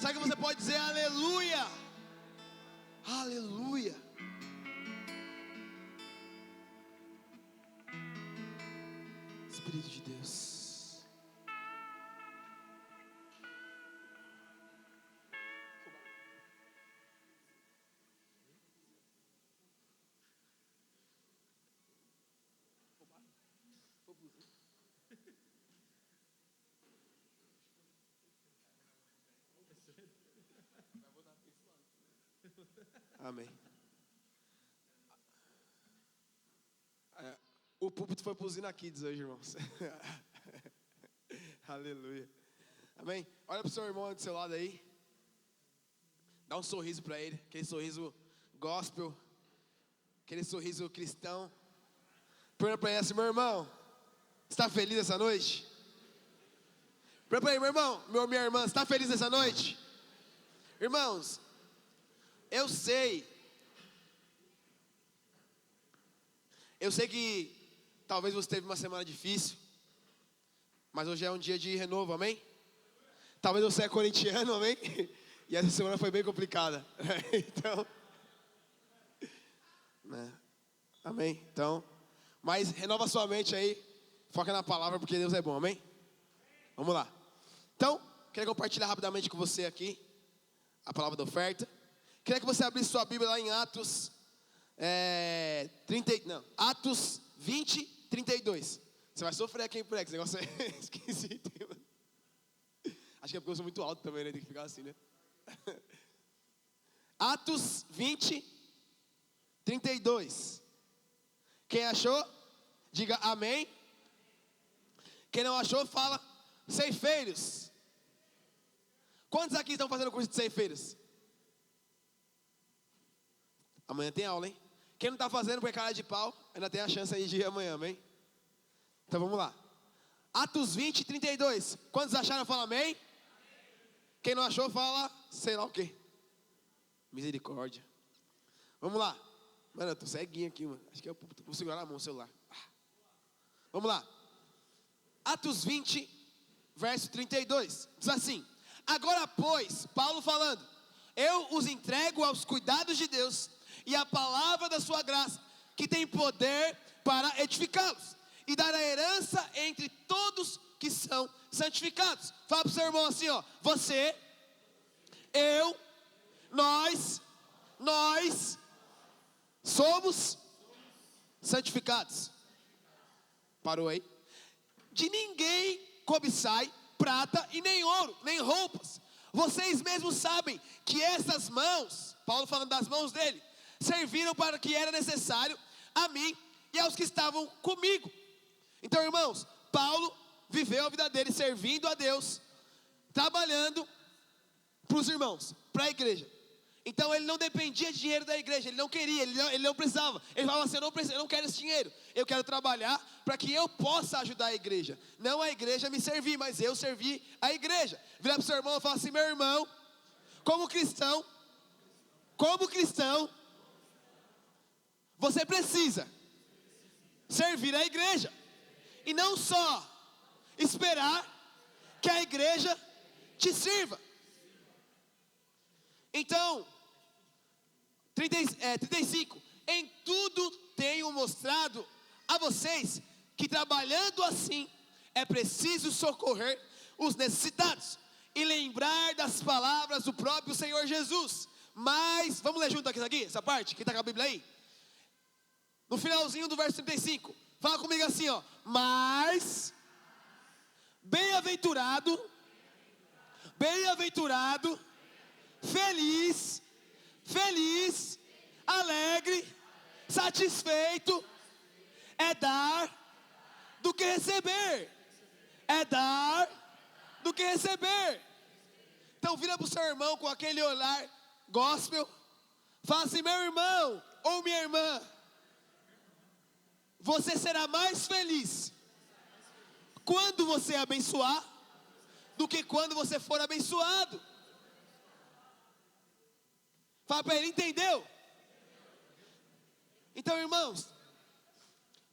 Será que você pode dizer aleluia? Aleluia. Espírito de Deus. Amém. O púlpito foi pro Zina Kids hoje, irmãos. Aleluia. Amém. Olha pro seu irmão do seu lado aí. Dá um sorriso para ele. Aquele sorriso gospel. Aquele sorriso cristão. Pergunta para ele assim: meu irmão, está feliz essa noite? Pergunta para ele: meu irmão, minha irmã, está feliz essa noite? Irmãos, eu sei que talvez você teve uma semana difícil, mas hoje é um dia de renovo, amém? Talvez você é corintiano, amém? E essa semana foi bem complicada. Então, né? Amém? Então, mas renova sua mente aí, foca na palavra, porque Deus é bom, amém? Vamos lá. Então, queria compartilhar rapidamente com você aqui a palavra da oferta. Queria que você abrisse sua Bíblia lá em Atos Atos 20, 32. Você vai sofrer aqui em prego, esse negócio é esquisito. Acho que é porque eu sou muito alto também, né? Tem que ficar assim, né? Atos 20, 32. Quem achou, diga amém. Quem não achou, fala ceifeiros. Quantos aqui estão fazendo curso de ceifeiros? Amanhã tem aula, hein? Quem não está fazendo porque é cara de pau, ainda tem a chance aí de ir amanhã, amém? Então vamos lá. Atos 20, 32. Quantos acharam, fala amém? Quem não achou, fala sei lá o quê. Misericórdia. Vamos lá. Mano, eu tô ceguinho aqui, mano. Acho que eu vou segurar na mão o celular. Vamos lá. Atos 20, verso 32. Diz assim: agora, pois, Paulo falando, eu os entrego aos cuidados de Deus e à palavra da sua graça, que tem poder para edificá-los e dar a herança entre todos que são santificados. Fala para o seu irmão assim, ó: você, eu, nós somos santificados. Parou aí? De ninguém cobiçai prata e nem ouro, nem roupas. Vocês mesmos sabem que essas mãos, Paulo falando das mãos dele, serviram para o que era necessário a mim e aos que estavam comigo. Então, irmãos, Paulo viveu a vida dele servindo a Deus, trabalhando para os irmãos, para a igreja. Então ele não dependia de dinheiro da igreja, ele não queria, ele não precisava. Ele falava assim: eu não quero esse dinheiro, eu quero trabalhar para que eu possa ajudar a igreja. Não a igreja me servir, mas eu servir a igreja. Vira para o seu irmão e fala assim: meu irmão, como cristão, você precisa servir a igreja. E não só esperar que a igreja te sirva. Então, 35. Em tudo tenho mostrado a vocês que trabalhando assim é preciso socorrer os necessitados e lembrar das palavras do próprio Senhor Jesus. Mas, vamos ler junto aqui, essa parte, quem está com a Bíblia aí? No finalzinho do verso 35, fala comigo assim, ó: mas bem-aventurado, feliz, alegre, satisfeito, é dar do que receber. É dar do que receber. Então vira para o seu irmão com aquele olhar gospel, fala assim: meu irmão ou minha irmã, você será mais feliz quando você abençoar do que quando você for abençoado. Fala para ele: entendeu? Então, irmãos,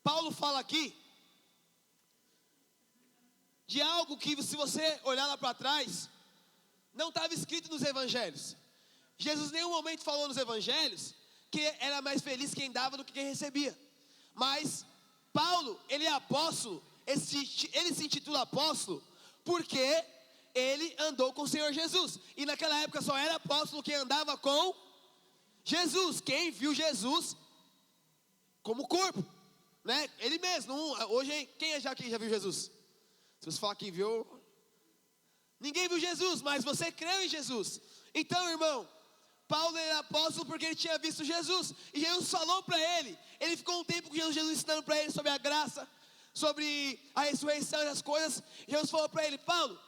Paulo fala aqui de algo que, se você olhar lá para trás, não estava escrito nos evangelhos. Jesus em nenhum momento falou nos evangelhos que era mais feliz quem dava do que quem recebia. Mas Paulo, ele é apóstolo, ele se intitula apóstolo porque ele andou com o Senhor Jesus. E naquela época só era apóstolo quem andava com Jesus, quem viu Jesus como corpo, né? Ele mesmo. Hoje, quem já viu Jesus? Se você falar que viu, ninguém viu Jesus, mas você creu em Jesus. Então, irmão, Paulo era apóstolo porque ele tinha visto Jesus. E Jesus falou para ele. Ele ficou um tempo com Jesus ensinando para ele sobre a graça, sobre a ressurreição e as coisas. E Jesus falou para ele, Paulo,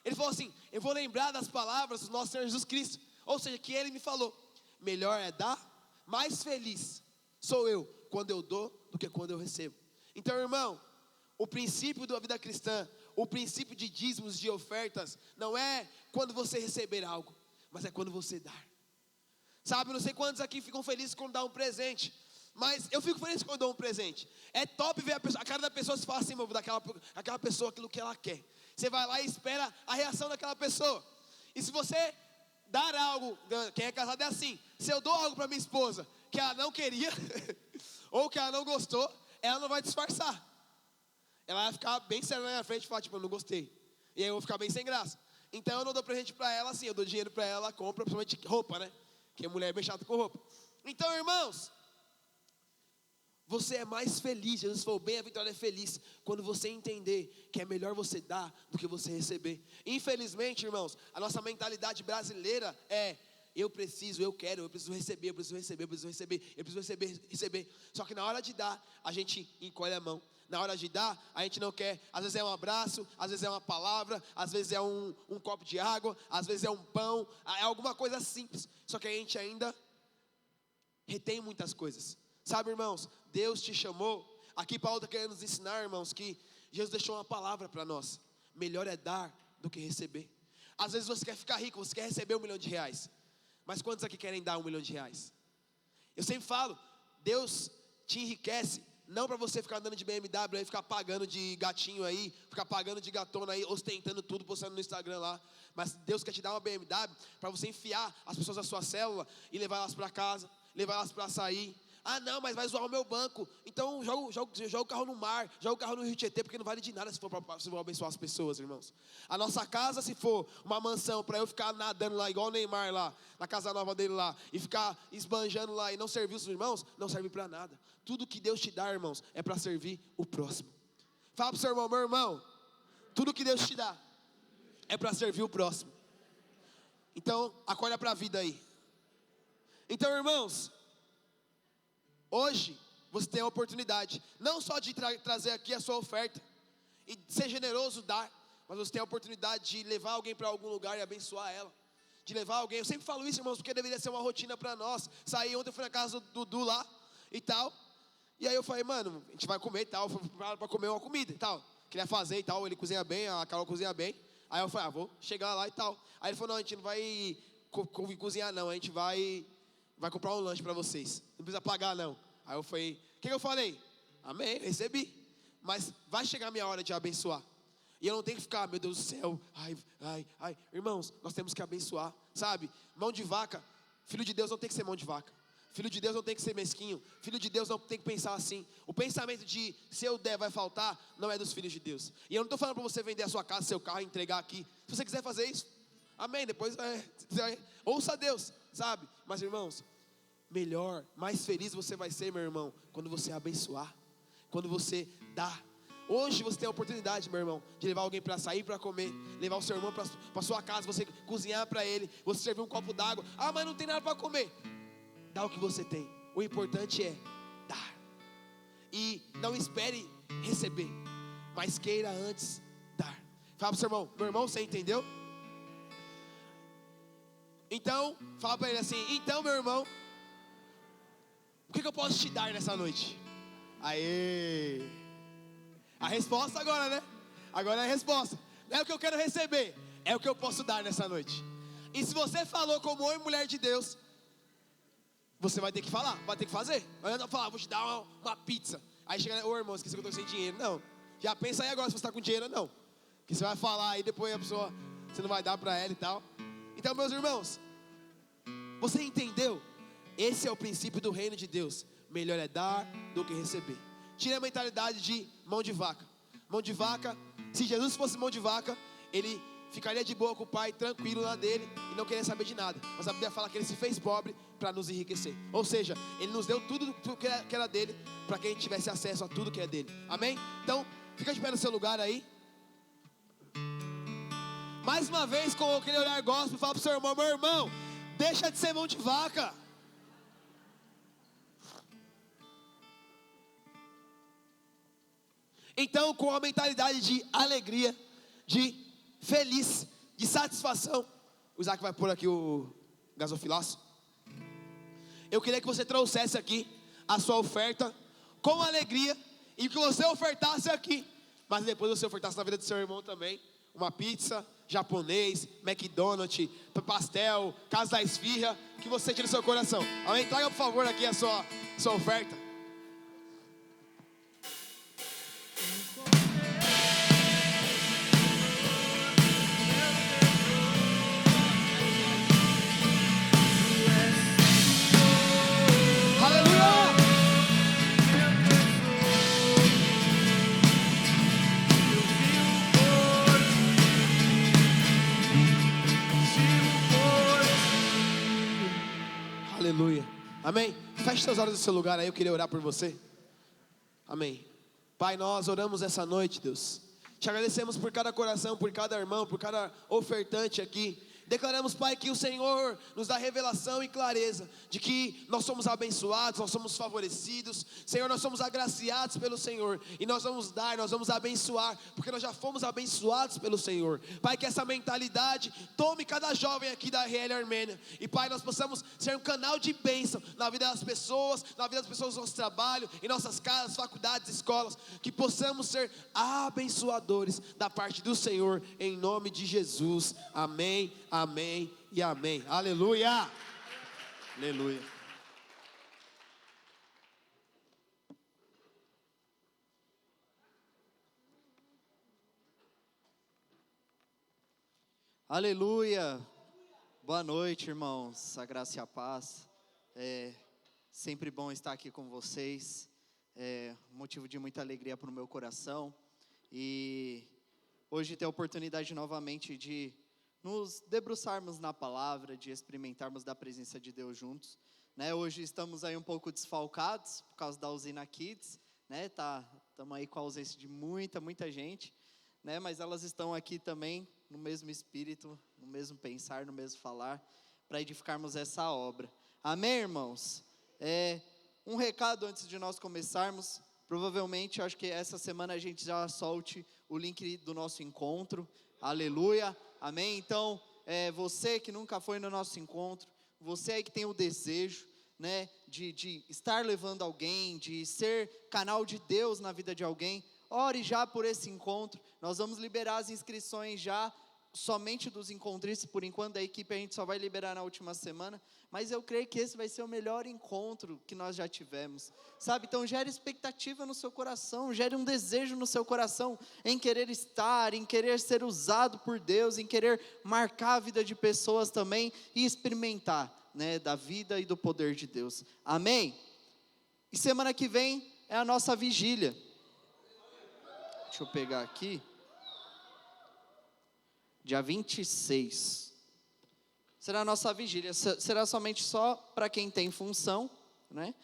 ele falou assim, eu vou lembrar das palavras do nosso Senhor Jesus Cristo. Ou seja, que ele me falou, melhor é dar, mais feliz sou eu quando eu dou do que quando eu recebo. Então, irmão, o princípio da vida cristã, o princípio de dízimos, de ofertas, não é quando você receber algo, mas é quando você dar. Sabe, não sei quantos aqui ficam felizes quando dá um presente, mas eu fico feliz quando dou um presente. É top ver a cara da pessoa se fala assim, meu, daquela pessoa aquilo que ela quer. Você vai lá e espera a reação daquela pessoa. E se você dar algo, quem é casado é assim, se eu dou algo para minha esposa que ela não queria, ou que ela não gostou, ela não vai disfarçar. Ela vai ficar bem séria na minha frente e falar, tipo, eu não gostei. E aí eu vou ficar bem sem graça. Então eu não dou presente para ela assim, eu dou dinheiro para ela, compra, principalmente roupa, né? Porque mulher é bem chata com roupa. Então, irmãos, você é mais feliz, Jesus falou, bem-aventurado é feliz, quando você entender que é melhor você dar do que você receber. Infelizmente, irmãos, a nossa mentalidade brasileira é, eu preciso, eu quero, eu preciso receber, eu preciso receber, eu preciso receber, eu preciso receber. Só que na hora de dar, a gente encolhe a mão. Na hora de dar, a gente não quer, às vezes é um abraço, às vezes é uma palavra, às vezes é um copo de água, às vezes é um pão, é alguma coisa simples. Só que a gente ainda retém muitas coisas. Sabe, irmãos, Deus te chamou. Aqui Paulo está querendo nos ensinar, irmãos, que Jesus deixou uma palavra para nós. Melhor é dar do que receber. Às vezes você quer ficar rico, você quer receber R$1 milhão. Mas quantos aqui querem dar R$1 milhão? Eu sempre falo, Deus te enriquece, não para você ficar andando de BMW aí, ficar pagando de gatinho aí, ficar pagando de gatona aí, ostentando tudo, postando no Instagram lá. Mas Deus quer te dar uma BMW para você enfiar as pessoas na sua célula e levar elas para casa, levar elas para sair. Ah não, mas vai zoar o meu banco. Então joga o carro no mar, joga o carro no Rio Tietê, porque não vale de nada se for abençoar as pessoas, irmãos. A nossa casa, se for uma mansão para eu ficar nadando lá, igual o Neymar lá, na casa nova dele lá, e ficar esbanjando lá e não servir os irmãos, não serve para nada. Tudo que Deus te dá, irmãos, é para servir o próximo. Fala para o seu irmão, meu irmão, tudo que Deus te dá é para servir o próximo. Então, acorda para a vida aí. Então, irmãos, hoje você tem a oportunidade, não só de trazer aqui a sua oferta e ser generoso, dar, mas você tem a oportunidade de levar alguém para algum lugar e abençoar ela. De levar alguém, eu sempre falo isso, irmãos, porque deveria ser uma rotina para nós. Saí ontem, eu fui na casa do Dudu lá e tal. E aí eu falei, mano, a gente vai comer e tal. Fui para comer uma comida e tal. Queria fazer e tal, ele cozinha bem, a Carol cozinha bem. Aí eu falei, vou chegar lá e tal. Aí ele falou, não, a gente não vai cozinhar não, a gente vai comprar um lanche para vocês. Não precisa pagar não. Aí eu falei, o que eu falei? Amém, recebi. Mas vai chegar a minha hora de abençoar. E eu não tenho que ficar, meu Deus do céu, ai. Irmãos, nós temos que abençoar, sabe? Mão de vaca, filho de Deus não tem que ser mão de vaca. Filho de Deus não tem que ser mesquinho. Filho de Deus não tem que pensar assim. O pensamento de se eu der vai faltar, não é dos filhos de Deus. E eu não estou falando para você vender a sua casa, seu carro e entregar aqui. Se você quiser fazer isso, amém. Depois ouça a Deus, sabe? Mas irmãos, melhor, mais feliz você vai ser, meu irmão, quando você abençoar, quando você dá. Hoje você tem a oportunidade, meu irmão, de levar alguém para sair, para comer, levar o seu irmão para sua casa, você cozinhar para ele, você servir um copo d'água. Ah, mas não tem nada para comer. Dá o que você tem. O importante é dar. E não espere receber, mas queira antes dar. Fala para o seu irmão, meu irmão, você entendeu? Então, fala para ele assim, então meu irmão, o que eu posso te dar nessa noite? Aê! A resposta agora, né? Agora é a resposta. Não é o que eu quero receber, é o que eu posso dar nessa noite. E se você falou como homem e mulher de Deus, você vai ter que falar, vai ter que fazer. Não falar, vou te dar uma pizza. Aí chega, ô irmão, esqueci que eu estou sem dinheiro. Não, já pensa aí agora se você está com dinheiro ou não. Que você vai falar aí depois a pessoa, você não vai dar para ela e tal. Então, meus irmãos, você entendeu? Esse é o princípio do reino de Deus. Melhor é dar do que receber. Tire a mentalidade de mão de vaca. Mão de vaca, se Jesus fosse mão de vaca, ele ficaria de boa com o Pai, tranquilo lá dele, e não queria saber de nada. Mas a Bíblia fala que ele se fez pobre para nos enriquecer. Ou seja, ele nos deu tudo que era dele, para que a gente tivesse acesso a tudo que é dele. Amém? Então, fica de pé no seu lugar aí. Mais uma vez, com aquele olhar gospel, fala para o seu irmão: meu irmão, deixa de ser mão de vaca. Então, com a mentalidade de alegria, de feliz, de satisfação, o Isaac vai pôr aqui o gasofilaço. Eu queria que você trouxesse aqui a sua oferta com alegria e que você ofertasse aqui, mas depois você ofertasse na vida do seu irmão também. Uma pizza, japonês, McDonald's, pastel, casa da esfirra, que você tire no seu coração. Amém? Traga por favor aqui a sua oferta. Aleluia. Amém? Feche seus olhos no seu lugar aí, eu queria orar por você. Amém. Pai, nós oramos essa noite, Deus. Te agradecemos por cada coração, por cada irmão, por cada ofertante aqui. Declaramos, Pai, que o Senhor nos dá revelação e clareza de que nós somos abençoados, nós somos favorecidos. Senhor, nós somos agraciados pelo Senhor, e nós vamos dar, nós vamos abençoar, porque nós já fomos abençoados pelo Senhor. Pai, que essa mentalidade tome cada jovem aqui da RL Armênia, e Pai, nós possamos ser um canal de bênção na vida das pessoas do nosso trabalho, em nossas casas, faculdades, escolas, que possamos ser abençoadores da parte do Senhor, em nome de Jesus. Amém. Amém e amém. Aleluia. Aleluia. Aleluia. Boa noite, irmãos. A graça e a paz. É sempre bom estar aqui com vocês. É motivo de muita alegria para o meu coração. E hoje ter a oportunidade novamente de nos debruçarmos na palavra, de experimentarmos da presença de Deus juntos, né? Hoje estamos aí um pouco desfalcados por causa da usina Kids, né? Estamos aí com a ausência de muita gente, né? Mas elas estão aqui também no mesmo espírito, no mesmo pensar, no mesmo falar, para edificarmos essa obra. Amém, irmãos? Um recado antes de nós começarmos. Provavelmente, acho que essa semana a gente já solte o link do nosso encontro. Aleluia. Amém? Então, você que nunca foi no nosso encontro, você aí que tem o desejo, né, de estar levando alguém, de ser canal de Deus na vida de alguém, ore já por esse encontro. Nós vamos liberar as inscrições já, somente dos encontristas, por enquanto, da equipe a gente só vai liberar na última semana, mas eu creio que esse vai ser o melhor encontro que nós já tivemos, sabe? Então gere expectativa no seu coração, gere um desejo no seu coração, em querer estar, em querer ser usado por Deus, em querer marcar a vida de pessoas também, e experimentar, né, da vida e do poder de Deus, amém? E semana que vem é a nossa vigília, deixa eu pegar aqui, dia 26, será a nossa vigília, será somente só para quem tem função, né?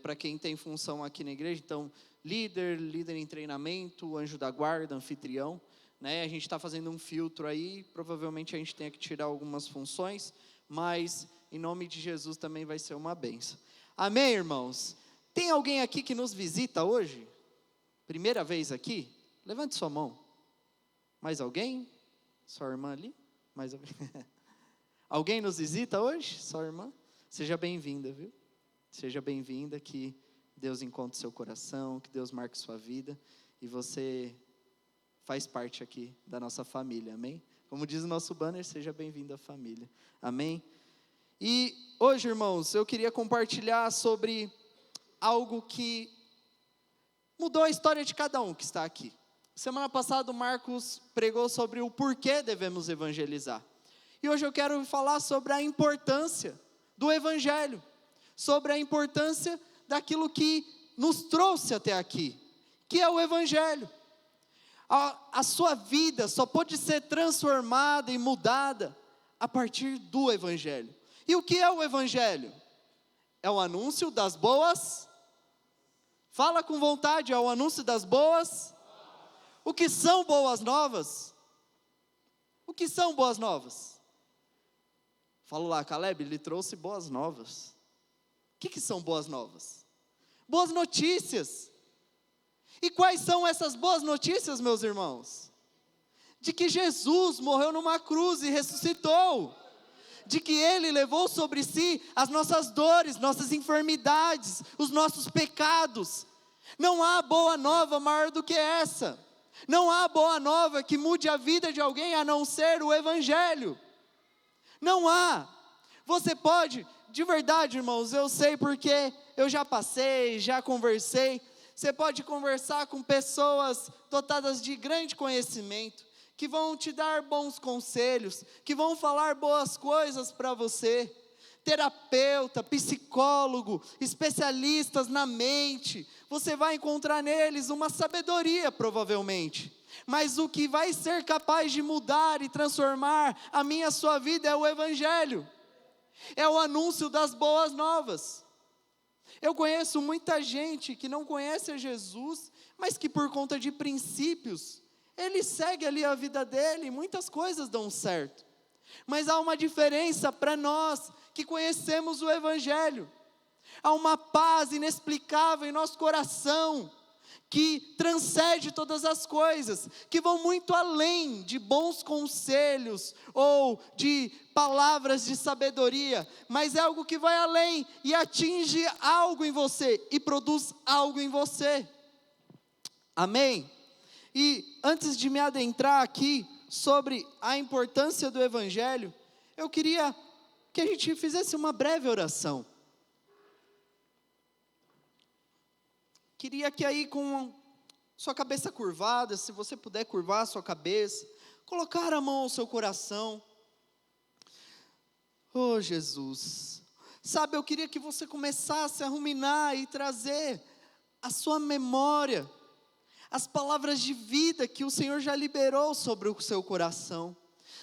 Para quem tem função aqui na igreja, então líder em treinamento, anjo da guarda, anfitrião, né? A gente está fazendo um filtro aí, provavelmente a gente tenha que tirar algumas funções, mas em nome de Jesus também vai ser uma bênção. Amém, irmãos? Tem alguém aqui que nos visita hoje? Primeira vez aqui? Levante sua mão. Mais alguém? Sua irmã ali? Mais alguém? Alguém nos visita hoje? Sua irmã? Seja bem-vinda, viu? Seja bem-vinda, que Deus encontre seu coração, que Deus marque sua vida, e você faz parte aqui da nossa família, amém? Como diz o nosso banner, seja bem-vindo à família, amém? E hoje, irmãos, eu queria compartilhar sobre algo que mudou a história de cada um que está aqui. Semana passada o Marcos pregou sobre o porquê devemos evangelizar. E hoje eu quero falar sobre a importância do Evangelho, sobre a importância daquilo que nos trouxe até aqui, que é o Evangelho. A sua vida só pode ser transformada e mudada a partir do Evangelho. E o que é o Evangelho? É o anúncio das boas. Fala com vontade, é o anúncio das boas. O que são boas novas? O que são boas novas? Falo lá, Caleb, ele trouxe boas novas. O que são boas novas? Boas notícias. E quais são essas boas notícias, meus irmãos? De que Jesus morreu numa cruz e ressuscitou. De que Ele levou sobre si as nossas dores, nossas enfermidades, os nossos pecados. Não há boa nova maior do que essa. Não há boa nova que mude a vida de alguém a não ser o Evangelho. Não há. Você pode, de verdade, irmãos, eu sei porque eu já passei, já conversei. Você pode conversar com pessoas dotadas de grande conhecimento, que vão te dar bons conselhos, que vão falar boas coisas para você. Terapeuta, psicólogo, especialistas na mente, você vai encontrar neles uma sabedoria provavelmente. Mas o que vai ser capaz de mudar e transformar a minha e a sua vida é o Evangelho. É o anúncio das boas novas. Eu conheço muita gente que não conhece a Jesus, mas que por conta de princípios, ele segue ali a vida dele, e muitas coisas dão certo. Mas há uma diferença para nós que conhecemos o Evangelho. Há uma paz inexplicável em nosso coração, que transcende todas as coisas, que vão muito além de bons conselhos ou de palavras de sabedoria, mas é algo que vai além e atinge algo em você e produz algo em você. Amém? E antes de me adentrar aqui sobre a importância do Evangelho, eu queria que a gente fizesse uma breve oração. Queria que aí com sua cabeça curvada, se você puder curvar a sua cabeça, colocar a mão ao seu coração. Oh Jesus, sabe, eu queria que você começasse a ruminar e trazer à sua memória as palavras de vida que o Senhor já liberou sobre o seu coração.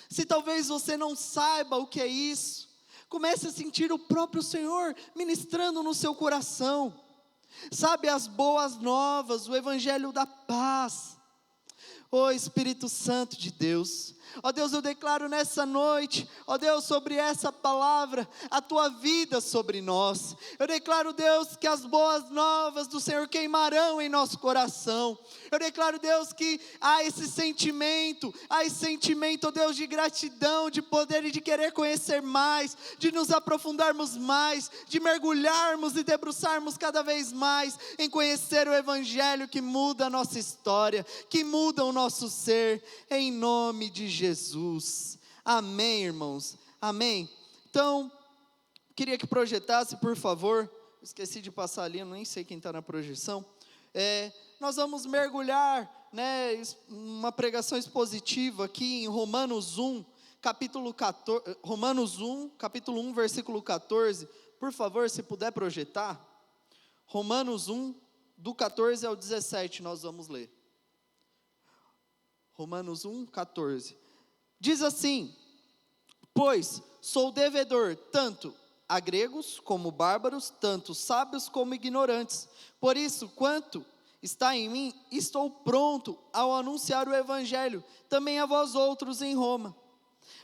Se talvez você não saiba o que é isso, comece a sentir o próprio Senhor ministrando no seu coração. Sabe, as boas novas, o Evangelho da paz. Ó Espírito Santo de Deus, ó Deus, eu declaro nessa noite, ó Deus, sobre essa palavra, a Tua vida sobre nós. Eu declaro, Deus, que as boas novas do Senhor queimarão em nosso coração. Eu declaro, Deus, que há esse sentimento, ó Deus, de gratidão, de poder e de querer conhecer mais, de nos aprofundarmos mais, de mergulharmos e debruçarmos cada vez mais em conhecer o Evangelho que muda a nossa história, que muda o nosso ser, em nome de Jesus. Amém, irmãos? Amém? Então, queria que projetasse, por favor. Esqueci de passar ali, eu nem sei quem está na projeção. Nós vamos mergulhar, uma pregação expositiva aqui em Romanos 1, capítulo 1, versículo 14. Por favor, se puder projetar. Romanos 1, do 14 ao 17, nós vamos ler. Romanos 1, 14. Diz assim: pois sou devedor tanto a gregos como bárbaros, tanto sábios como ignorantes. Por isso, quanto está em mim, estou pronto ao anunciar o Evangelho, também a vós outros em Roma.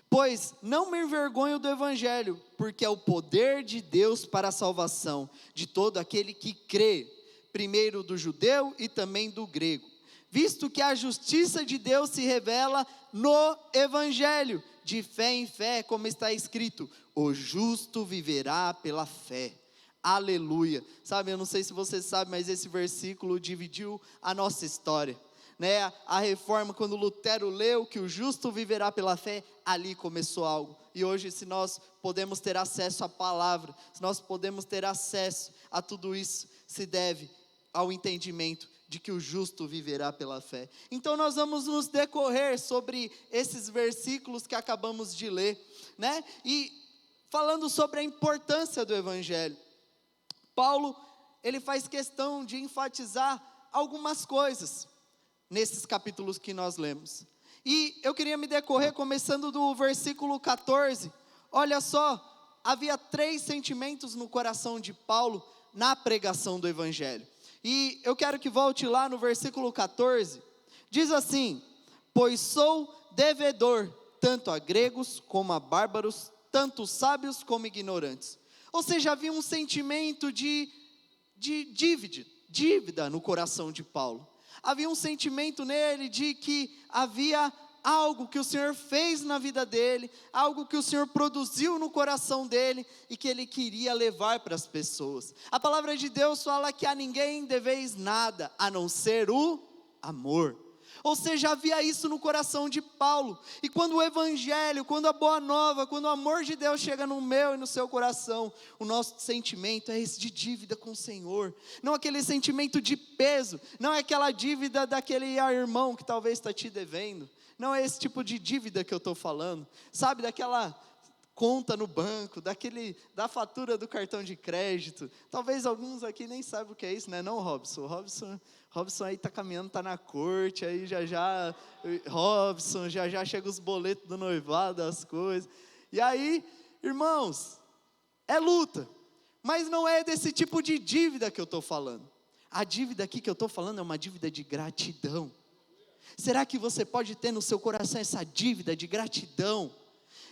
Pois não me envergonho do Evangelho, porque é o poder de Deus para a salvação de todo aquele que crê, primeiro do judeu e também do grego. Visto que a justiça de Deus se revela no Evangelho, de fé em fé, como está escrito: o justo viverá pela fé. Aleluia. Sabe, eu não sei se você sabe, mas esse versículo dividiu a nossa história. A reforma, quando Lutero leu que o justo viverá pela fé, ali começou algo. E hoje, se nós podemos ter acesso à palavra, se nós podemos ter acesso a tudo isso, se deve ao entendimento de que o justo viverá pela fé. Então nós vamos nos decorrer sobre esses versículos que acabamos de ler, né? E falando sobre a importância do evangelho. Paulo, ele faz questão de enfatizar algumas coisas nesses capítulos que nós lemos. E eu queria me decorrer começando do versículo 14. Olha só, havia 3 sentimentos no coração de Paulo na pregação do evangelho. E eu quero que volte lá no versículo 14. Diz assim: pois sou devedor tanto a gregos como a bárbaros, tanto sábios como ignorantes. Ou seja, havia um sentimento de dívida no coração de Paulo. Havia um sentimento nele de que havia algo que o Senhor fez na vida dele, algo que o Senhor produziu no coração dele e que ele queria levar para as pessoas. A palavra de Deus fala que a ninguém deveis nada, a não ser o amor. Ou seja, havia isso no coração de Paulo. E quando o evangelho, quando a boa nova, quando o amor de Deus chega no meu e no seu coração, o nosso sentimento é esse de dívida com o Senhor. Não aquele sentimento de peso, não é aquela dívida daquele irmão que talvez está te devendo. Não é esse tipo de dívida que eu estou falando. Sabe, daquela conta no banco, da fatura do cartão de crédito. Talvez alguns aqui nem saibam o que é isso, né? Não, Robson. Robson aí está caminhando, está na corte, aí Robson, já chega os boletos do noivado, as coisas. E aí, irmãos, é luta, mas não é desse tipo de dívida que eu estou falando. A dívida aqui que eu estou falando é uma dívida de gratidão. Será que você pode ter no seu coração essa dívida de gratidão?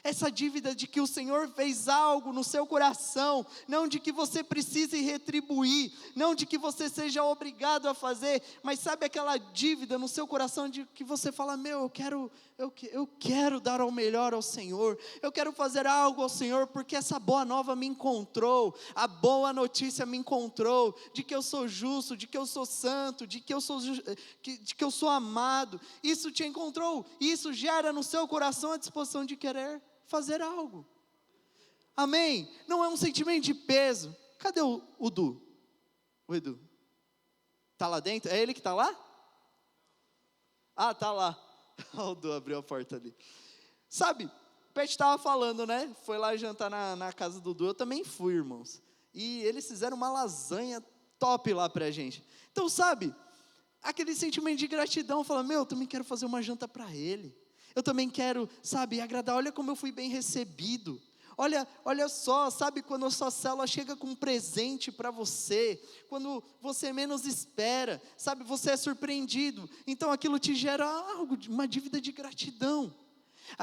Essa dívida de que o Senhor fez algo no seu coração, não de que você precise retribuir, não de que você seja obrigado a fazer, mas sabe aquela dívida no seu coração de que você fala: meu, eu quero dar ao melhor ao Senhor, eu quero fazer algo ao Senhor, porque essa boa nova me encontrou, a boa notícia me encontrou, de que eu sou justo, de que eu sou santo, de que eu sou amado. Isso te encontrou, e isso gera no seu coração a disposição de querer fazer algo. Amém? Não é um sentimento de peso. Cadê o Edu? O Edu está lá dentro? É ele que está lá? Ah, está lá. O Edu abriu a porta ali. Sabe, o Pet estava falando, né? Foi lá jantar na casa do Edu. Eu também fui, irmãos. E eles fizeram uma lasanha top lá pra gente. Então, sabe, aquele sentimento de gratidão. Fala: meu, eu também quero fazer uma janta para ele. Eu também quero, sabe, agradar. Olha como eu fui bem recebido. Olha só, sabe, quando a sua célula chega com um presente para você, quando você menos espera, sabe, você é surpreendido. Então aquilo te gera algo, uma dívida de gratidão.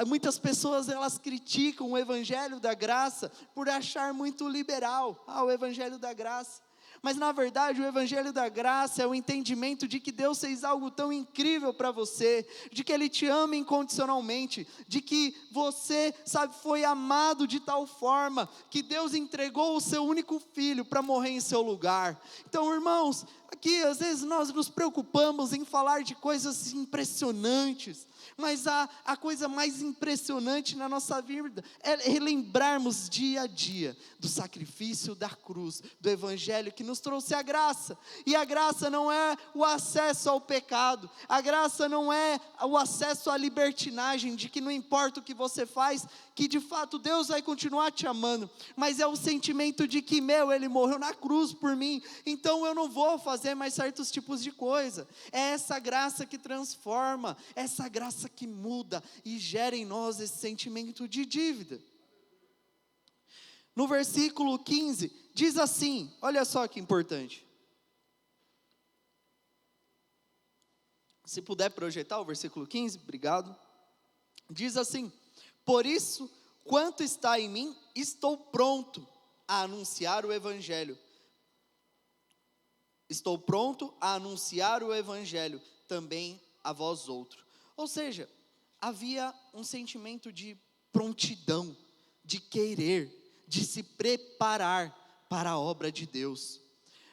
Muitas pessoas, elas criticam o evangelho da graça por achar muito liberal. O evangelho da graça. Mas na verdade o evangelho da graça é o entendimento de que Deus fez algo tão incrível para você, de que Ele te ama incondicionalmente, de que você, sabe, foi amado de tal forma, que Deus entregou o seu único filho para morrer em seu lugar. Então, irmãos, aqui às vezes nós nos preocupamos em falar de coisas impressionantes, mas a coisa mais impressionante na nossa vida é relembrarmos dia a dia do sacrifício da cruz, do evangelho que nos trouxe a graça. E a graça não é o acesso ao pecado, a graça não é o acesso à libertinagem, de que não importa o que você faz, que de fato Deus vai continuar te amando, mas é o sentimento de que, Ele morreu na cruz por mim, então eu não vou fazer mais certos tipos de coisa. É essa graça que transforma, essa graça que muda e gera em nós esse sentimento de dívida. No versículo 15, diz assim, olha só que importante. Se puder projetar o versículo 15, obrigado. Diz assim: por isso, quanto está em mim, estou pronto a anunciar o evangelho. Estou pronto a anunciar o evangelho também a vós outros. Ou seja, havia um sentimento de prontidão, de querer, de se preparar para a obra de Deus.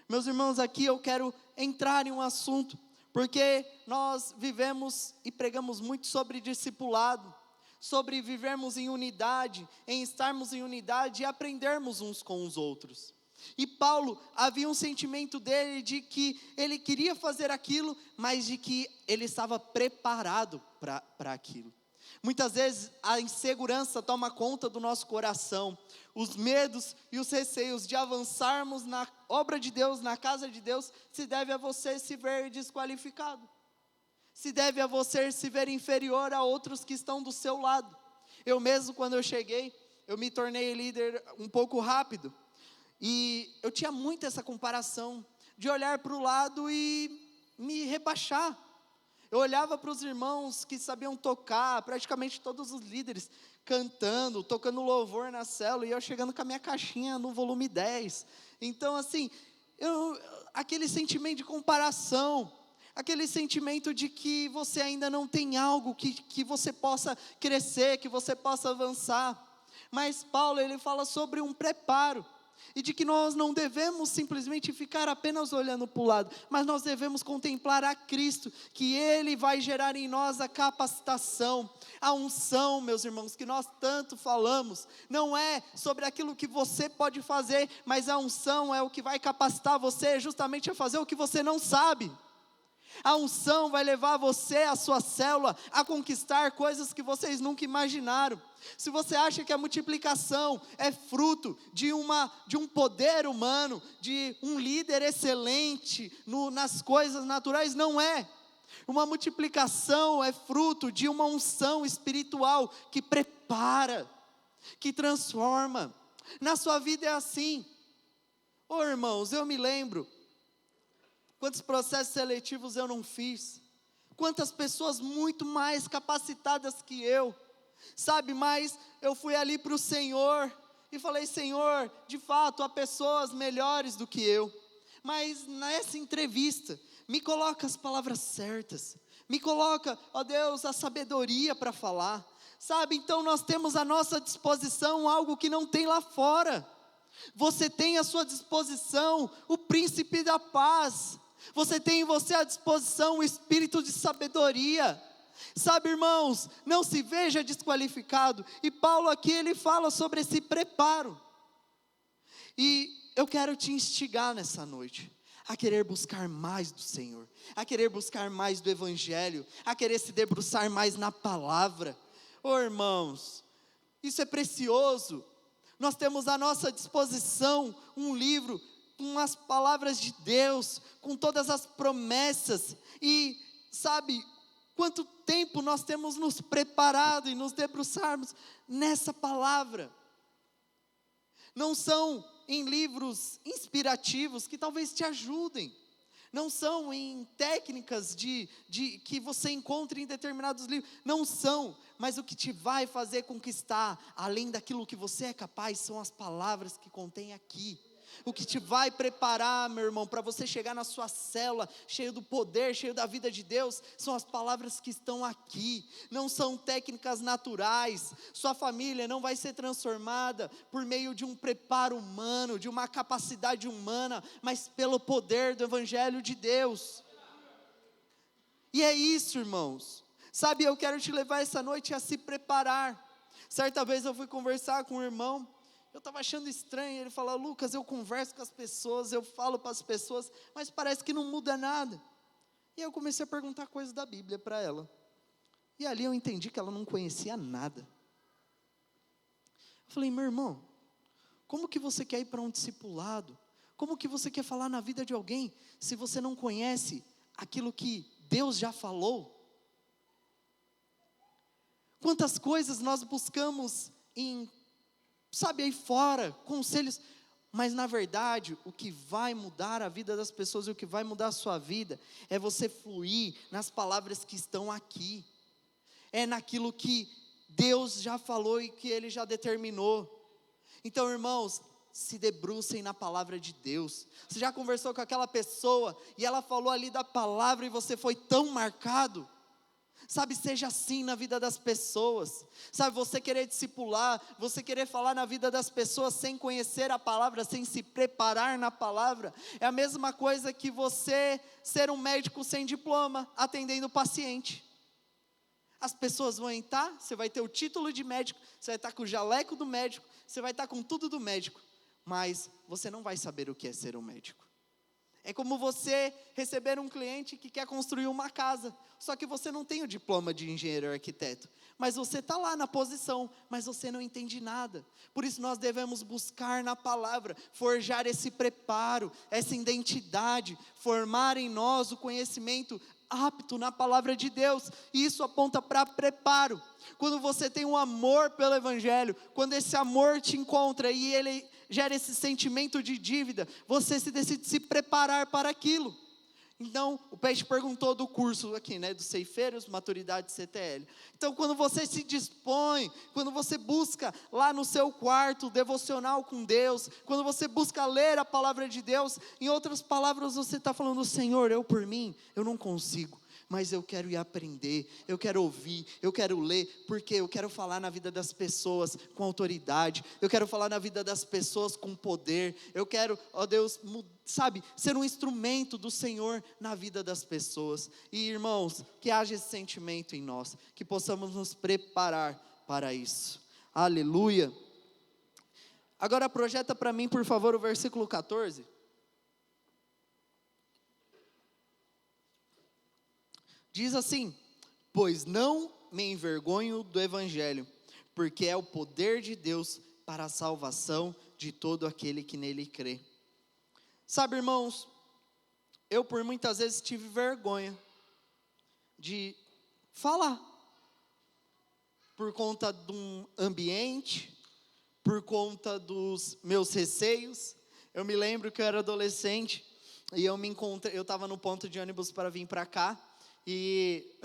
Meus irmãos, aqui eu quero entrar em um assunto, porque nós vivemos e pregamos muito sobre discipulado, sobre vivermos em unidade, em estarmos em unidade e aprendermos uns com os outros. E Paulo, havia um sentimento dele de que ele queria fazer aquilo, mas de que ele estava preparado para aquilo. Muitas vezes a insegurança toma conta do nosso coração, os medos e os receios de avançarmos na obra de Deus, na casa de Deus, se deve a você se ver desqualificado, se deve a você se ver inferior a outros que estão do seu lado. Eu mesmo, quando eu cheguei, eu me tornei líder um pouco rápido, e eu tinha muito essa comparação, de olhar para o lado e me rebaixar. Eu olhava para os irmãos que sabiam tocar, praticamente todos os líderes, cantando, tocando louvor na célula, e eu chegando com a minha caixinha no volume 10. Então assim, aquele sentimento de comparação, aquele sentimento de que você ainda não tem algo que você possa crescer, que você possa avançar. Mas Paulo, ele fala sobre um preparo, e de que nós não devemos simplesmente ficar apenas olhando para o lado, mas nós devemos contemplar a Cristo, que Ele vai gerar em nós a capacitação, a unção, meus irmãos, que nós tanto falamos. Não é sobre aquilo que você pode fazer, mas a unção é o que vai capacitar você justamente a fazer o que você não sabe. A unção vai levar você, a sua célula, a conquistar coisas que vocês nunca imaginaram. Se você acha que a multiplicação é fruto de um poder humano, de um líder excelente nas coisas naturais, não é. Uma multiplicação é fruto de uma unção espiritual que prepara, que transforma. Na sua vida é assim. Irmãos, eu me lembro quantos processos seletivos eu não fiz, quantas pessoas muito mais capacitadas que eu, sabe, mas eu fui ali para o Senhor, e falei: Senhor, de fato há pessoas melhores do que eu, mas nessa entrevista, me coloca as palavras certas, me coloca, ó Deus, a sabedoria para falar, sabe. Então nós temos à nossa disposição algo que não tem lá fora. Você tem à sua disposição o príncipe da paz, você tem em você à disposição o espírito de sabedoria, sabe, irmãos, não se veja desqualificado. E Paulo aqui, ele fala sobre esse preparo, e eu quero te instigar nessa noite, a querer buscar mais do Senhor, a querer buscar mais do Evangelho, a querer se debruçar mais na palavra. Irmãos, isso é precioso. Nós temos à nossa disposição um livro com as palavras de Deus, com todas as promessas, e sabe, quanto tempo nós temos nos preparado e nos debruçarmos nessa palavra. Não são em livros inspirativos que talvez te ajudem, não são em técnicas que você encontra em determinados livros, não são, mas o que te vai fazer conquistar, além daquilo que você é capaz, são as palavras que contém aqui. O que te vai preparar, meu irmão, para você chegar na sua célula, cheio do poder, cheio da vida de Deus, são as palavras que estão aqui, não são técnicas naturais. Sua família não vai ser transformada por meio de um preparo humano, de uma capacidade humana, mas pelo poder do Evangelho de Deus. E é isso, irmãos, sabe, eu quero te levar essa noite a se preparar. Certa vez eu fui conversar com um irmão, eu estava achando estranho, ele falou: Lucas, eu converso com as pessoas, eu falo para as pessoas, mas parece que não muda nada. E eu comecei a perguntar coisas da Bíblia para ela, e ali eu entendi que ela não conhecia nada. Eu falei: meu irmão, como que você quer ir para um discipulado? Como que você quer falar na vida de alguém, se você não conhece aquilo que Deus já falou? Quantas coisas nós buscamos aí fora, conselhos, mas na verdade, o que vai mudar a vida das pessoas, e o que vai mudar a sua vida, é você fluir nas palavras que estão aqui, é naquilo que Deus já falou e que Ele já determinou. Então, irmãos, se debrucem na palavra de Deus. Você já conversou com aquela pessoa, e ela falou ali da palavra, e você foi tão marcado? Sabe, seja assim na vida das pessoas, sabe, você querer discipular, você querer falar na vida das pessoas sem conhecer a palavra, sem se preparar na palavra, é a mesma coisa que você ser um médico sem diploma, atendendo o paciente. As pessoas vão entrar, você vai ter o título de médico, você vai estar com o jaleco do médico, você vai estar com tudo do médico, mas você não vai saber o que é ser um médico. É como você receber um cliente que quer construir uma casa, só que você não tem o diploma de engenheiro ou arquiteto, mas você está lá na posição, mas você não entende nada. Por isso nós devemos buscar na palavra, forjar esse preparo, essa identidade, formar em nós o conhecimento apto na palavra de Deus, e isso aponta para preparo. Quando você tem um amor pelo Evangelho, quando esse amor te encontra e ele gera esse sentimento de dívida, você se decide se preparar para aquilo. Então, o Peixe perguntou do curso aqui, dos ceifeiros, maturidade CTL. Então, quando você se dispõe, quando você busca lá no seu quarto, devocional com Deus, quando você busca ler a palavra de Deus, em outras palavras você está falando, Senhor, eu por mim, eu não consigo, mas eu quero ir aprender, eu quero ouvir, eu quero ler, porque eu quero falar na vida das pessoas com autoridade, eu quero falar na vida das pessoas com poder, eu quero, ó Deus, ser um instrumento do Senhor na vida das pessoas. E irmãos, que haja esse sentimento em nós, que possamos nos preparar para isso. Aleluia. Agora projeta para mim, por favor, o versículo 14. Diz assim: pois não me envergonho do Evangelho, porque é o poder de Deus para a salvação de todo aquele que nele crê. Sabe, irmãos, eu por muitas vezes tive vergonha de falar, por conta de um ambiente, por conta dos meus receios. Eu me lembro que eu era adolescente, e eu estava no ponto de ônibus para vir para cá, e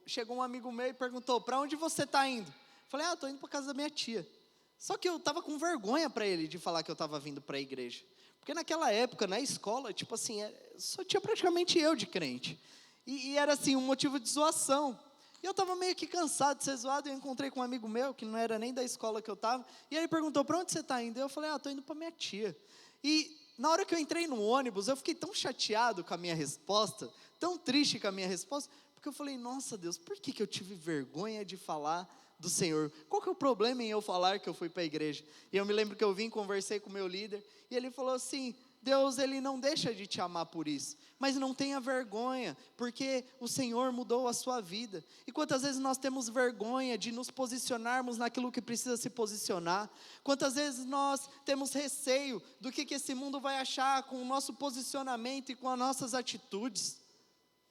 chegou um amigo meu e perguntou, para onde você está indo? Eu falei, estou indo para casa da minha tia. Só que eu estava com vergonha para ele de falar que eu estava vindo para a igreja, porque naquela época, na escola, tipo assim, só tinha praticamente eu de crente, e era assim, um motivo de zoação, e eu estava meio que cansado de ser zoado. Eu encontrei com um amigo meu, que não era nem da escola que eu estava, e ele perguntou, para onde você está indo? Eu falei, estou indo para minha tia. E na hora que eu entrei no ônibus, eu fiquei tão chateado com a minha resposta, tão triste com a minha resposta, porque eu falei, nossa Deus, por que eu tive vergonha de falar do Senhor? Qual que é o problema em eu falar que eu fui para a igreja? E eu me lembro que eu conversei com o meu líder, e ele falou assim, Deus, Ele não deixa de te amar por isso, mas não tenha vergonha, porque o Senhor mudou a sua vida. E quantas vezes nós temos vergonha de nos posicionarmos naquilo que precisa se posicionar? Quantas vezes nós temos receio do que esse mundo vai achar com o nosso posicionamento e com as nossas atitudes?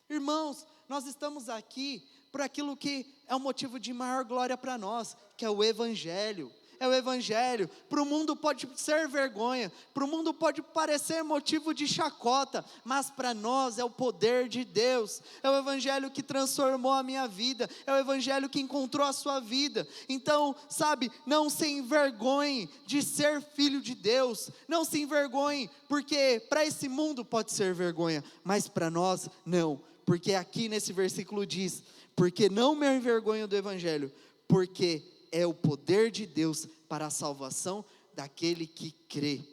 Irmãos, nós estamos aqui por aquilo que é o motivo de maior glória para nós, que é o Evangelho. É o Evangelho. Para o mundo pode ser vergonha, para o mundo pode parecer motivo de chacota, mas para nós é o poder de Deus. É o Evangelho que transformou a minha vida, é o Evangelho que encontrou a sua vida. Então, sabe, não se envergonhe de ser filho de Deus, não se envergonhe, porque para esse mundo pode ser vergonha, mas para nós não, porque aqui nesse versículo diz, porque não me envergonho do Evangelho, porque é o poder de Deus para a salvação daquele que crê.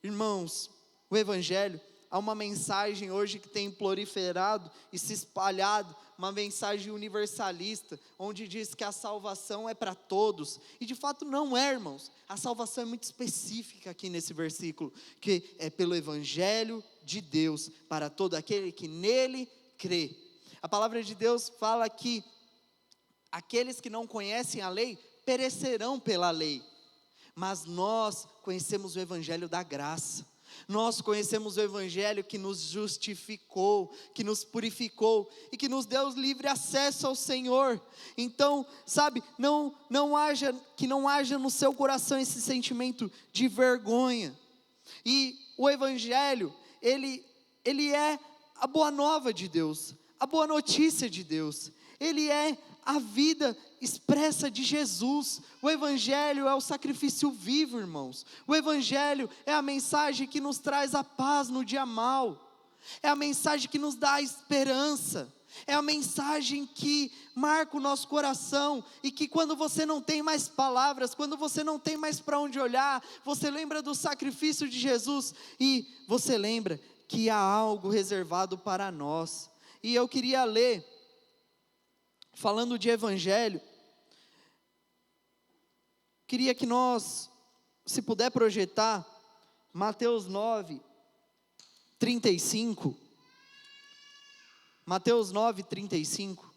Irmãos, o Evangelho, há uma mensagem hoje que tem proliferado e se espalhado, uma mensagem universalista, onde diz que a salvação é para todos, e de fato não é, irmãos. A salvação é muito específica aqui nesse versículo, que é pelo Evangelho de Deus, para todo aquele que nele crê. A palavra de Deus fala que aqueles que não conhecem a lei perecerão pela lei, mas nós conhecemos o Evangelho da graça, nós conhecemos o Evangelho que nos justificou, que nos purificou e que nos deu livre acesso ao Senhor. Então, sabe, que não haja no seu coração esse sentimento de vergonha. E o Evangelho, ele é a boa nova de Deus, a boa notícia de Deus, ele é a vida expressa de Jesus. O Evangelho é o sacrifício vivo, irmãos. O Evangelho é a mensagem que nos traz a paz no dia mau, é a mensagem que nos dá a esperança, é a mensagem que marca o nosso coração, e que quando você não tem mais palavras, quando você não tem mais para onde olhar, você lembra do sacrifício de Jesus, e você lembra que há algo reservado para nós. E eu queria ler, falando de Evangelho, queria que nós se puder projetar, Mateus 9, 35. Mateus 9, 35.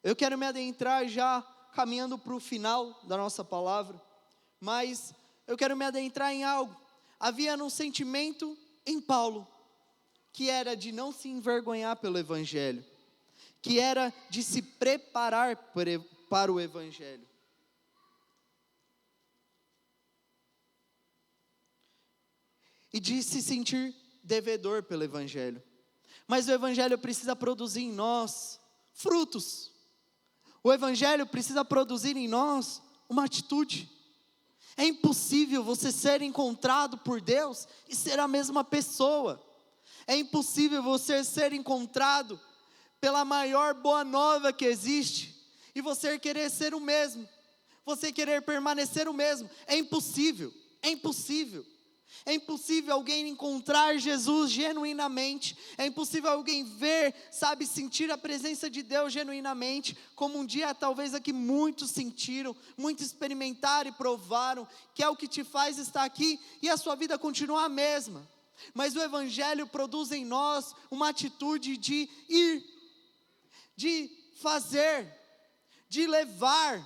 Eu quero me adentrar já caminhando para o final da nossa palavra, mas eu quero me adentrar em algo. Havia um sentimento em Paulo, que era de não se envergonhar pelo Evangelho, que era de se preparar para o Evangelho. E de se sentir devedor pelo Evangelho. Mas o Evangelho precisa produzir em nós frutos. O Evangelho precisa produzir em nós uma atitude. É impossível você ser encontrado por Deus e ser a mesma pessoa. É impossível você ser encontrado pela maior boa nova que existe e você querer ser o mesmo. Você querer permanecer o mesmo. É impossível. É impossível. É impossível alguém encontrar Jesus genuinamente. É impossível alguém ver, sabe, sentir a presença de Deus genuinamente, como um dia talvez aqui muitos sentiram, muitos experimentaram e provaram, que é o que te faz estar aqui e a sua vida continuar a mesma. Mas o Evangelho produz em nós uma atitude de ir, de fazer, de levar.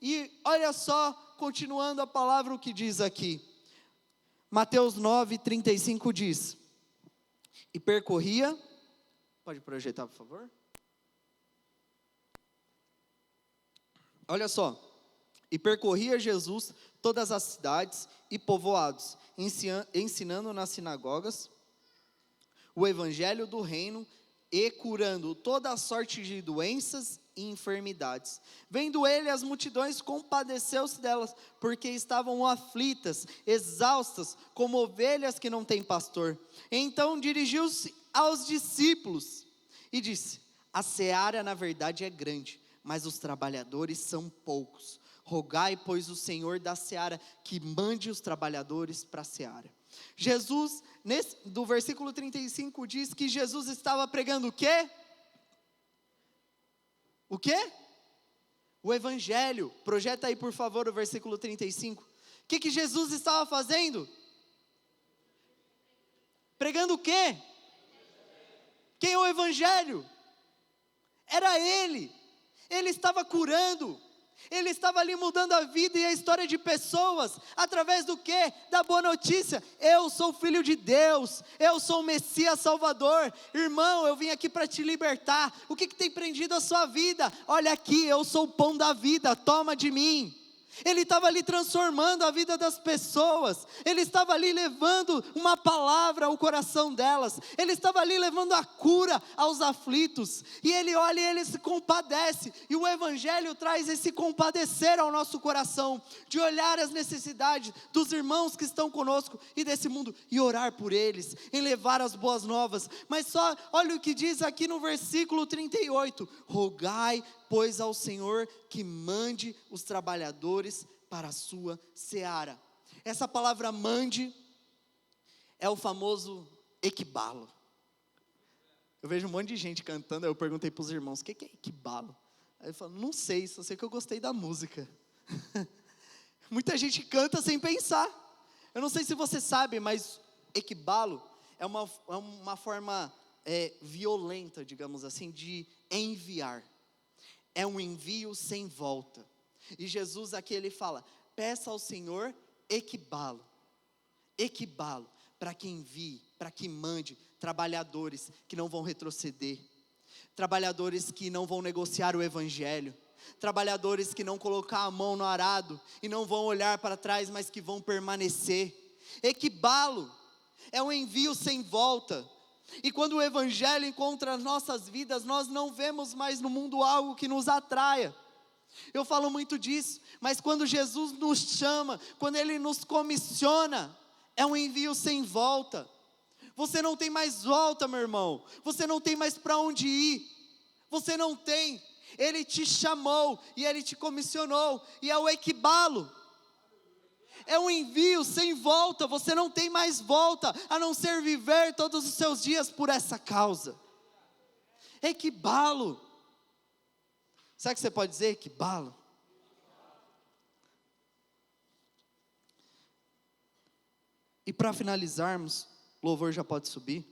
E olha só, continuando a palavra, o que diz aqui. Mateus 9, 35 diz: e percorria, pode projetar por favor? Olha só, e percorria Jesus todas as cidades e povoados, ensinando nas sinagogas o evangelho do reino e curando toda a sorte de doenças e enfermidades. Vendo ele as multidões, compadeceu-se delas, porque estavam aflitas, exaustas, como ovelhas que não têm pastor. Então dirigiu-se aos discípulos e disse: a seara na verdade é grande, mas os trabalhadores são poucos. Rogai, pois, o Senhor da seara que mande os trabalhadores para a seara. Jesus, do versículo 35, diz que Jesus estava pregando o quê? O quê? O Evangelho. Projeta aí por favor o versículo 35. O que Jesus estava fazendo? Pregando o quê? Quem é o Evangelho? Era Ele. Ele estava curando. Ele estava ali mudando a vida e a história de pessoas, através do quê? Da boa notícia. Eu sou filho de Deus, eu sou o Messias Salvador. Irmão, eu vim aqui para te libertar. O que tem prendido a sua vida? Olha aqui, eu sou o pão da vida, toma de mim. Ele estava ali transformando a vida das pessoas. Ele estava ali levando uma palavra ao coração delas. Ele estava ali levando a cura aos aflitos. E ele olha e ele se compadece. E o Evangelho traz esse compadecer ao nosso coração, de olhar as necessidades dos irmãos que estão conosco e desse mundo, e orar por eles, em levar as boas novas. Mas só, olha o que diz aqui no versículo 38. Rogai, pois, ao Senhor que mande os trabalhadores para a sua seara. Essa palavra mande é o famoso equibalo. Eu vejo um monte de gente cantando, eu perguntei para os irmãos, o que é equibalo? Aí eu falo, não sei, só sei que eu gostei da música. Muita gente canta sem pensar. Eu não sei se você sabe, mas equibalo é uma forma violenta, digamos assim, de enviar. É um envio sem volta. E Jesus aqui ele fala, peça ao Senhor equibalo, para que envie, para que mande trabalhadores que não vão retroceder, trabalhadores que não vão negociar o Evangelho, trabalhadores que não colocar a mão no arado e não vão olhar para trás, mas que vão permanecer. Equibalo é um envio sem volta. E quando o Evangelho encontra as nossas vidas, nós não vemos mais no mundo algo que nos atraia. Eu falo muito disso, mas quando Jesus nos chama, quando Ele nos comissiona, é um envio sem volta. Você não tem mais volta, meu irmão. Você não tem mais para onde ir. Você não tem. Ele te chamou e Ele te comissionou. E é o equibalo. É um envio sem volta, você não tem mais volta, a não ser viver todos os seus dias por essa causa. Equibalo. Sabe o que você pode dizer? Equibalo. E para finalizarmos, o louvor já pode subir.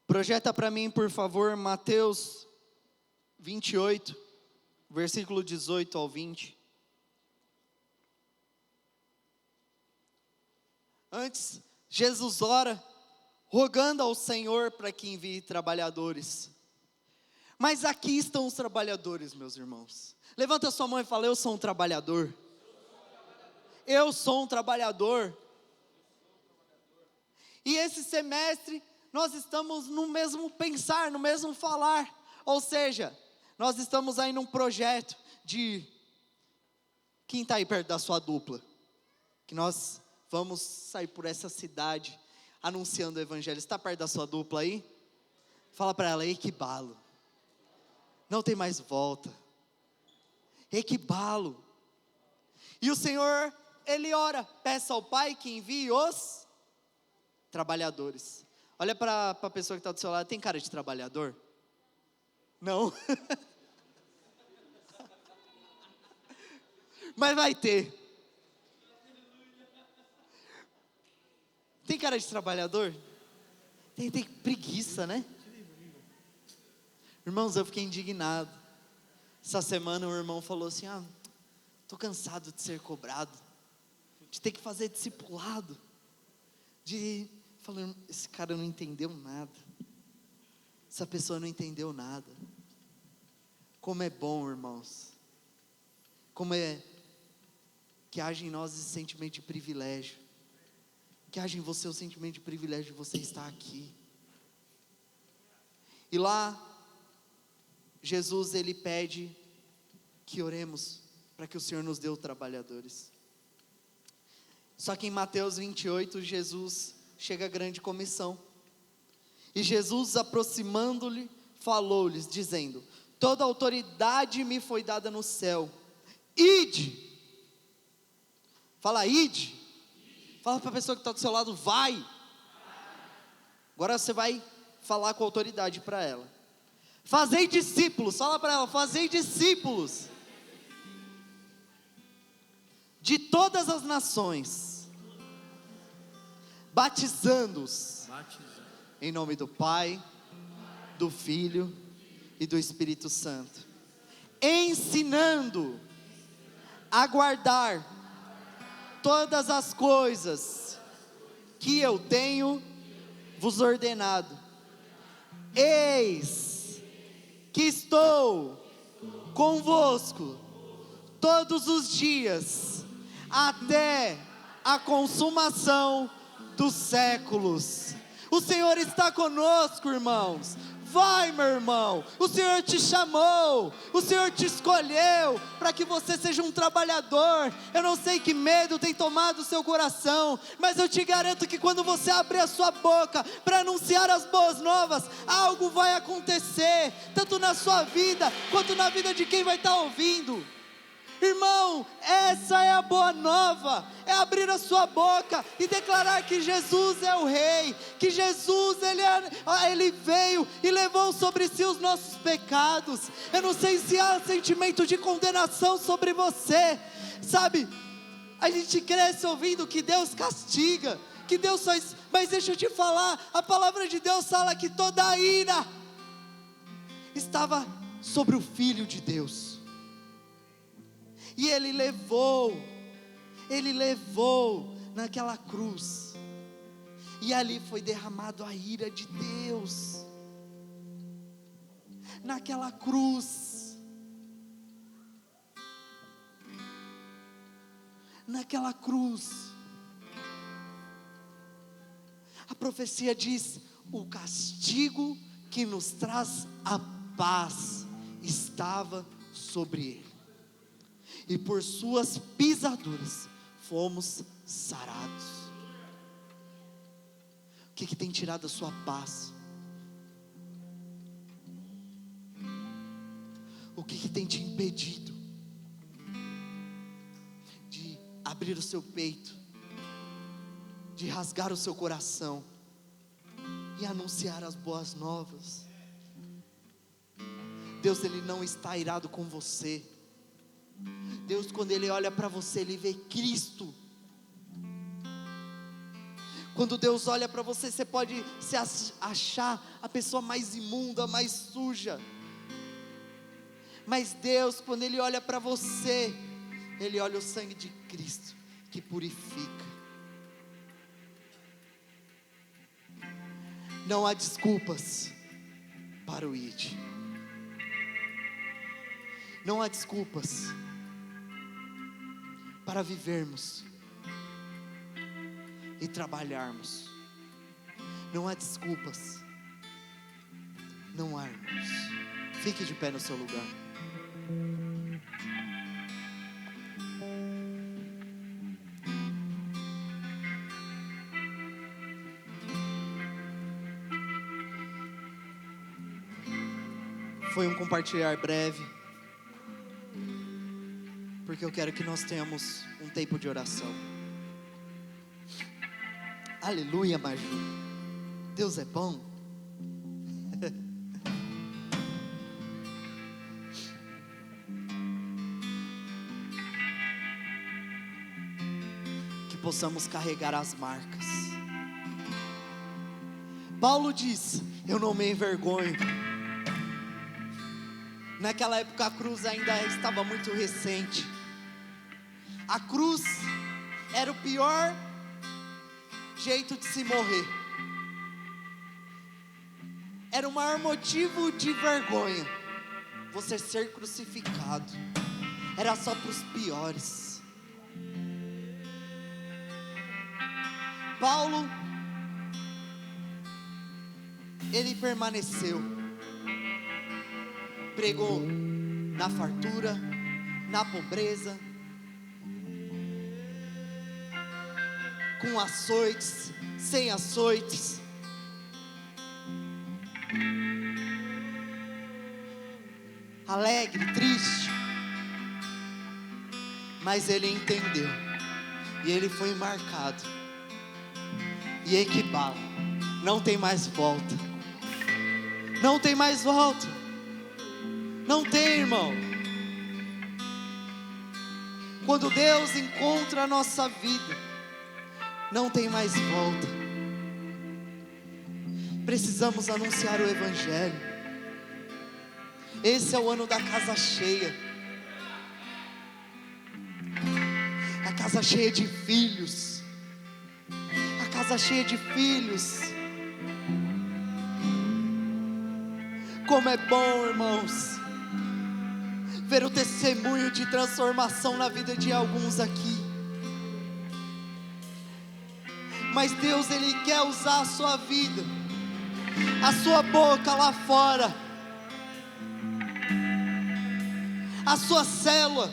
Projeta para mim, por favor, Mateus 28, versículo 18 ao 20. Antes, Jesus ora, rogando ao Senhor para que envie trabalhadores. Mas aqui estão os trabalhadores, meus irmãos. Levanta sua mão e fala: eu sou um trabalhador. Eu sou um trabalhador. E esse semestre, nós estamos no mesmo pensar, no mesmo falar. Ou seja, nós estamos aí num projeto de... Quem está aí perto da sua dupla? Que nós vamos sair por essa cidade anunciando o evangelho. Está perto da sua dupla aí? Fala para ela: equibalo. Não tem mais volta. Equibalo. E o Senhor, Ele ora: peça ao Pai que envie os trabalhadores. Olha para a pessoa que está do seu lado: tem cara de trabalhador? Não. Mas vai ter. Tem cara de trabalhador? Tem preguiça, né? Irmãos, eu fiquei indignado. Essa semana um irmão falou assim: estou cansado de ser cobrado, de ter que fazer discipulado, falando, esse cara não entendeu nada, essa pessoa não entendeu nada. Como é bom, irmãos, como é que haja em nós esse sentimento de privilégio, que haja em você o sentimento de privilégio de você estar aqui. E lá, Jesus, Ele pede que oremos para que o Senhor nos dê os trabalhadores. Só que em Mateus 28, Jesus chega a grande comissão. E Jesus, aproximando-lhe, falou-lhes, dizendo: toda autoridade me foi dada no céu. Ide. Fala, ide. Fala para a pessoa que está do seu lado: vai. Agora você vai falar com autoridade para ela. Fazei discípulos. Fala para ela: fazei discípulos de todas as nações, batizando-os em nome do Pai, do Filho e do Espírito Santo, ensinando a guardar todas as coisas que eu tenho vos ordenado. Eis que estou convosco todos os dias, até a consumação dos séculos. O Senhor está conosco, irmãos. Vai, meu irmão, o Senhor te chamou, o Senhor te escolheu para que você seja um trabalhador. Eu não sei que medo tem tomado o seu coração, mas eu te garanto que quando você abrir a sua boca para anunciar as boas novas, algo vai acontecer, tanto na sua vida, quanto na vida de quem vai estar ouvindo. Irmão, essa é a boa nova, é abrir a sua boca e declarar que Jesus é o Rei, que Jesus, Ele veio e levou sobre si os nossos pecados. Eu não sei se há sentimento de condenação sobre você, sabe, a gente cresce ouvindo que Deus castiga, que Deus faz, mas deixa eu te falar, a palavra de Deus fala que toda a ira estava sobre o Filho de Deus. E Ele levou naquela cruz, e ali foi derramado a ira de Deus, naquela cruz, a profecia diz: o castigo que nos traz a paz estava sobre Ele, e por suas pisaduras fomos sarados. O que tem tirado a sua paz? O que tem te impedido de abrir o seu peito, de rasgar o seu coração e anunciar as boas novas. Deus, Ele não está irado com você. Deus, quando Ele olha para você, Ele vê Cristo. Quando Deus olha para você, você pode se achar a pessoa mais imunda, mais suja. Mas Deus, quando Ele olha para você, Ele olha o sangue de Cristo, que purifica. Não há desculpas para o ID. Não há desculpas para vivermos e trabalharmos. Não há desculpas. Não há, irmãos. Fique de pé no seu lugar. Foi um compartilhar breve, porque eu quero que nós tenhamos um tempo de oração. Aleluia, Maju. Deus é bom. Que possamos carregar as marcas. Paulo diz: eu não me envergonho. Naquela época a cruz ainda estava muito recente. A cruz era o pior jeito de se morrer. Era o maior motivo de vergonha, você ser crucificado. Era só para os piores. Paulo, ele permaneceu. Pregou na fartura, na pobreza, com açoites, sem açoites. Alegre, triste. Mas ele entendeu. E ele foi marcado. E equibala. Não tem mais volta. Não tem mais volta. Não tem, irmão. Quando Deus encontra a nossa vida, não tem mais volta. Precisamos anunciar o Evangelho. Esse é o ano da casa cheia. A casa cheia de filhos. A casa cheia de filhos. Como é bom, irmãos, ver o testemunho de transformação na vida de alguns aqui. Mas Deus, Ele quer usar a sua vida, a sua boca lá fora, a sua célula.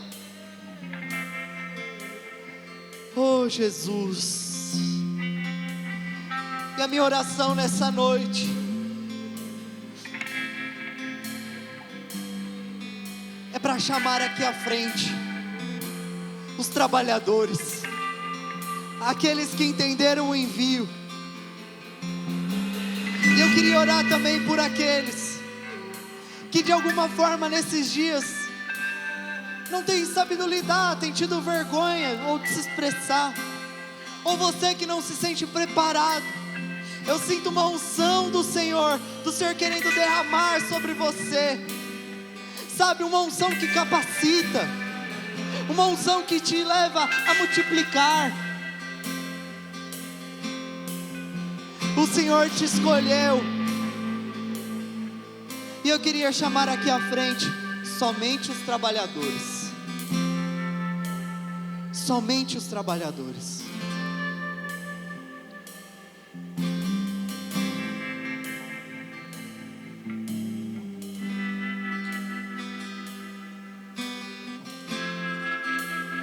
Oh, Jesus. E a minha oração nessa noite é para chamar aqui à frente os trabalhadores, aqueles que entenderam o envio. E eu queria orar também por aqueles que de alguma forma nesses dias não tem sabido lidar, tem tido vergonha ou de se expressar, ou você que não se sente preparado. Eu sinto uma unção do Senhor querendo derramar sobre você, sabe, uma unção que capacita, uma unção que te leva a multiplicar. O Senhor te escolheu, e eu queria chamar aqui à frente somente os trabalhadores. Somente os trabalhadores.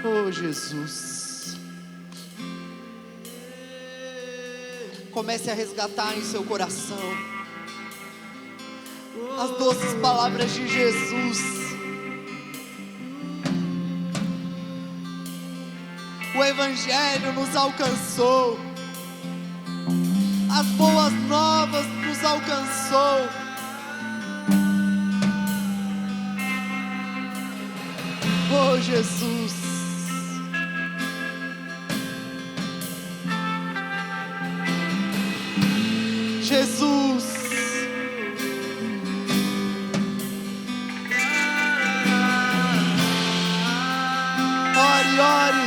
Oh, Jesus. Comece a resgatar em seu coração as doces palavras de Jesus. o Evangelho nos alcançou, as boas novas nos alcançou. Oh Jesus, Jesus, ore, ore.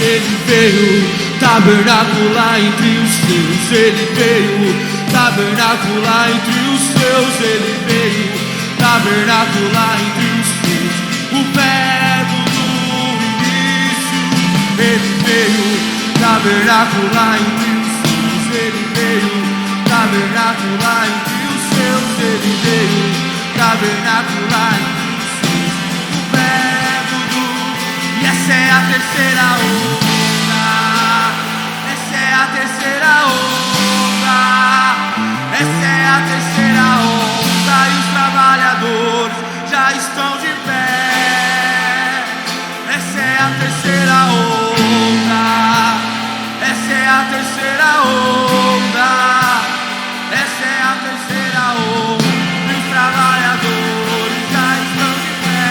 Ele veio tabernacular entre os seus, ele veio tabernacular entre os seus, ele veio tabernacular entre os seus, o verbo do início. Ele veio tabernacular entre os seus, ele veio tabernacular entre os seus, ele veio tabernacular entre os seus, o verbo do. E essa é a terceira onda, essa é a terceira onda, essa é a terceira onda, e os trabalhadores já estão de pé. Essa é a terceira onda, essa é a terceira onda, essa é a terceira onda, e os trabalhadores já estão de pé.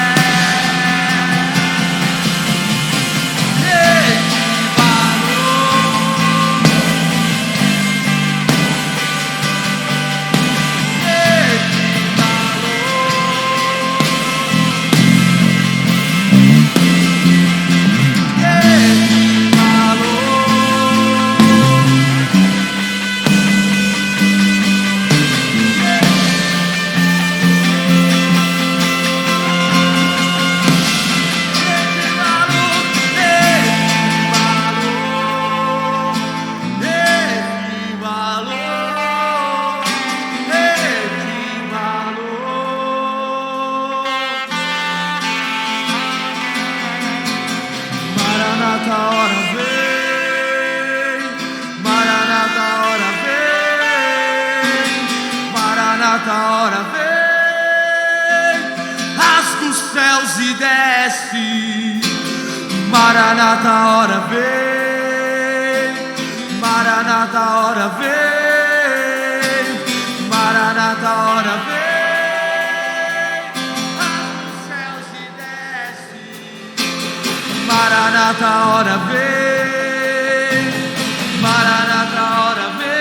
Hora vem, rasga os céus e desce. Maranata, hora vem, Maranata, hora vem, Maranata, hora vem, rasga os céus e desce. Maranata, hora vem, Maranata, hora vem.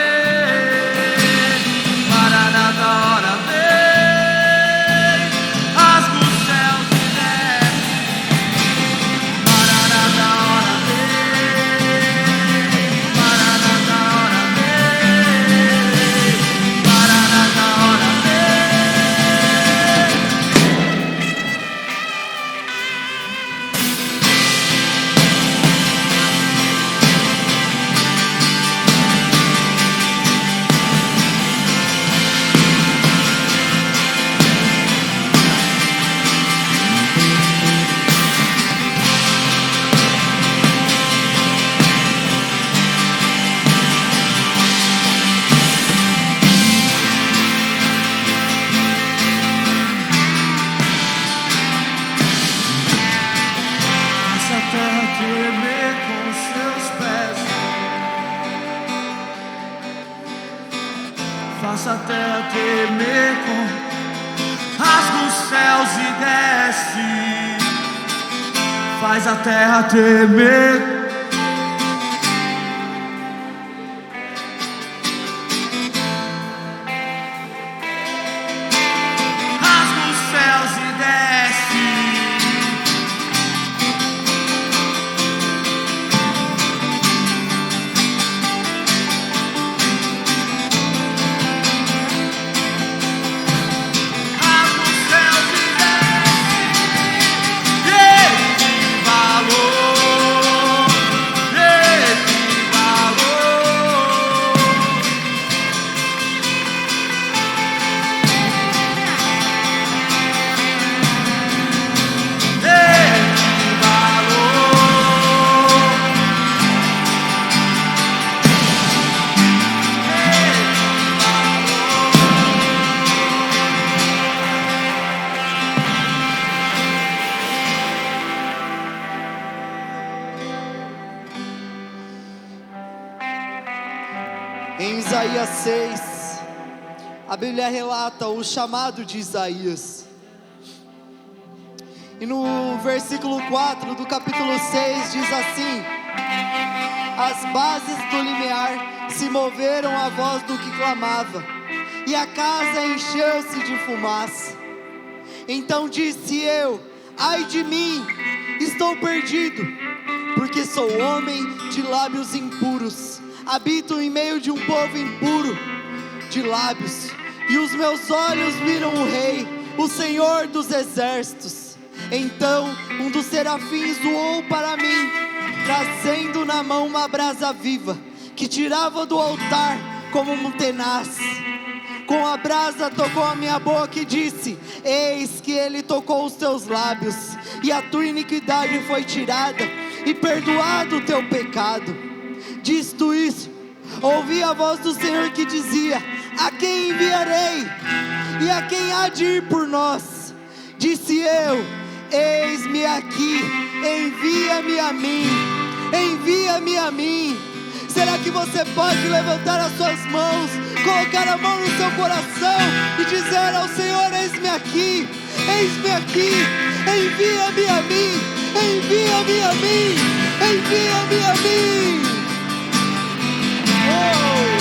Faça a terra tremer com rasga os céus e desce. faz a terra tremer. Rasga os céus e desce. Rasga os céus e desce. Ei, que valor! Ei, que valor! Ei, que valor! Em Isaías 6, a Bíblia relata o chamado de Isaías. E no versículo 4 do capítulo 6 diz assim: as bases do limiar se moveram à voz do que clamava, e a casa encheu-se de fumaça. Então disse eu: ai de mim, estou perdido, porque sou homem de lábios impuros, habito em meio de um povo impuro de lábios, e os meus olhos viram o Rei, o Senhor dos exércitos. Então um dos serafins voou para mim, trazendo na mão uma brasa viva, que tirava do altar como um tenaz. Com a brasa tocou a minha boca e disse: eis que ele tocou os teus lábios, e a tua iniquidade foi tirada, e perdoado o teu pecado. Dito isso, ouvi a voz do Senhor que dizia: a quem enviarei? E a quem há de ir por nós? Disse eu: eis-me aqui, envia-me a mim, envia-me a mim. Será que você pode levantar as suas mãos, colocar a mão no seu coração e dizer ao Senhor: eis-me aqui, envia-me a mim, envia-me a mim, envia-me a mim. Oh!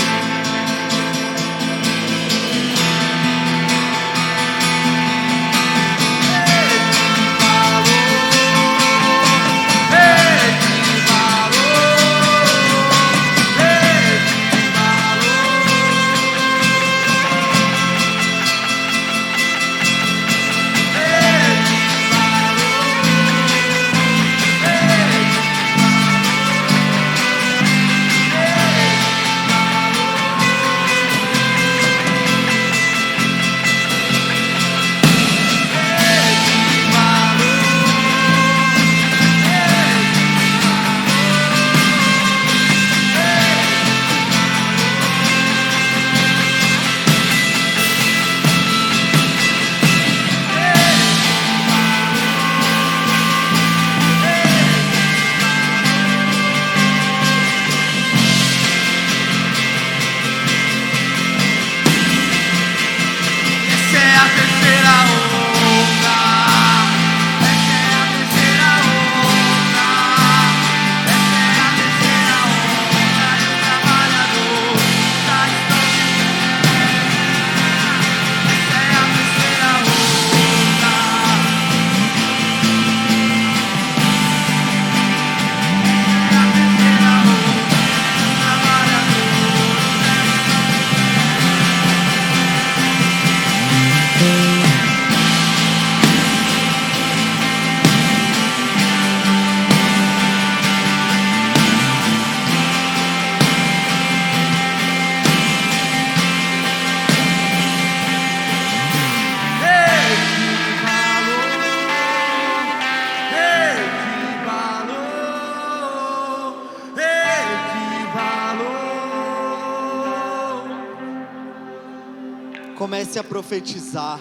Comece a profetizar.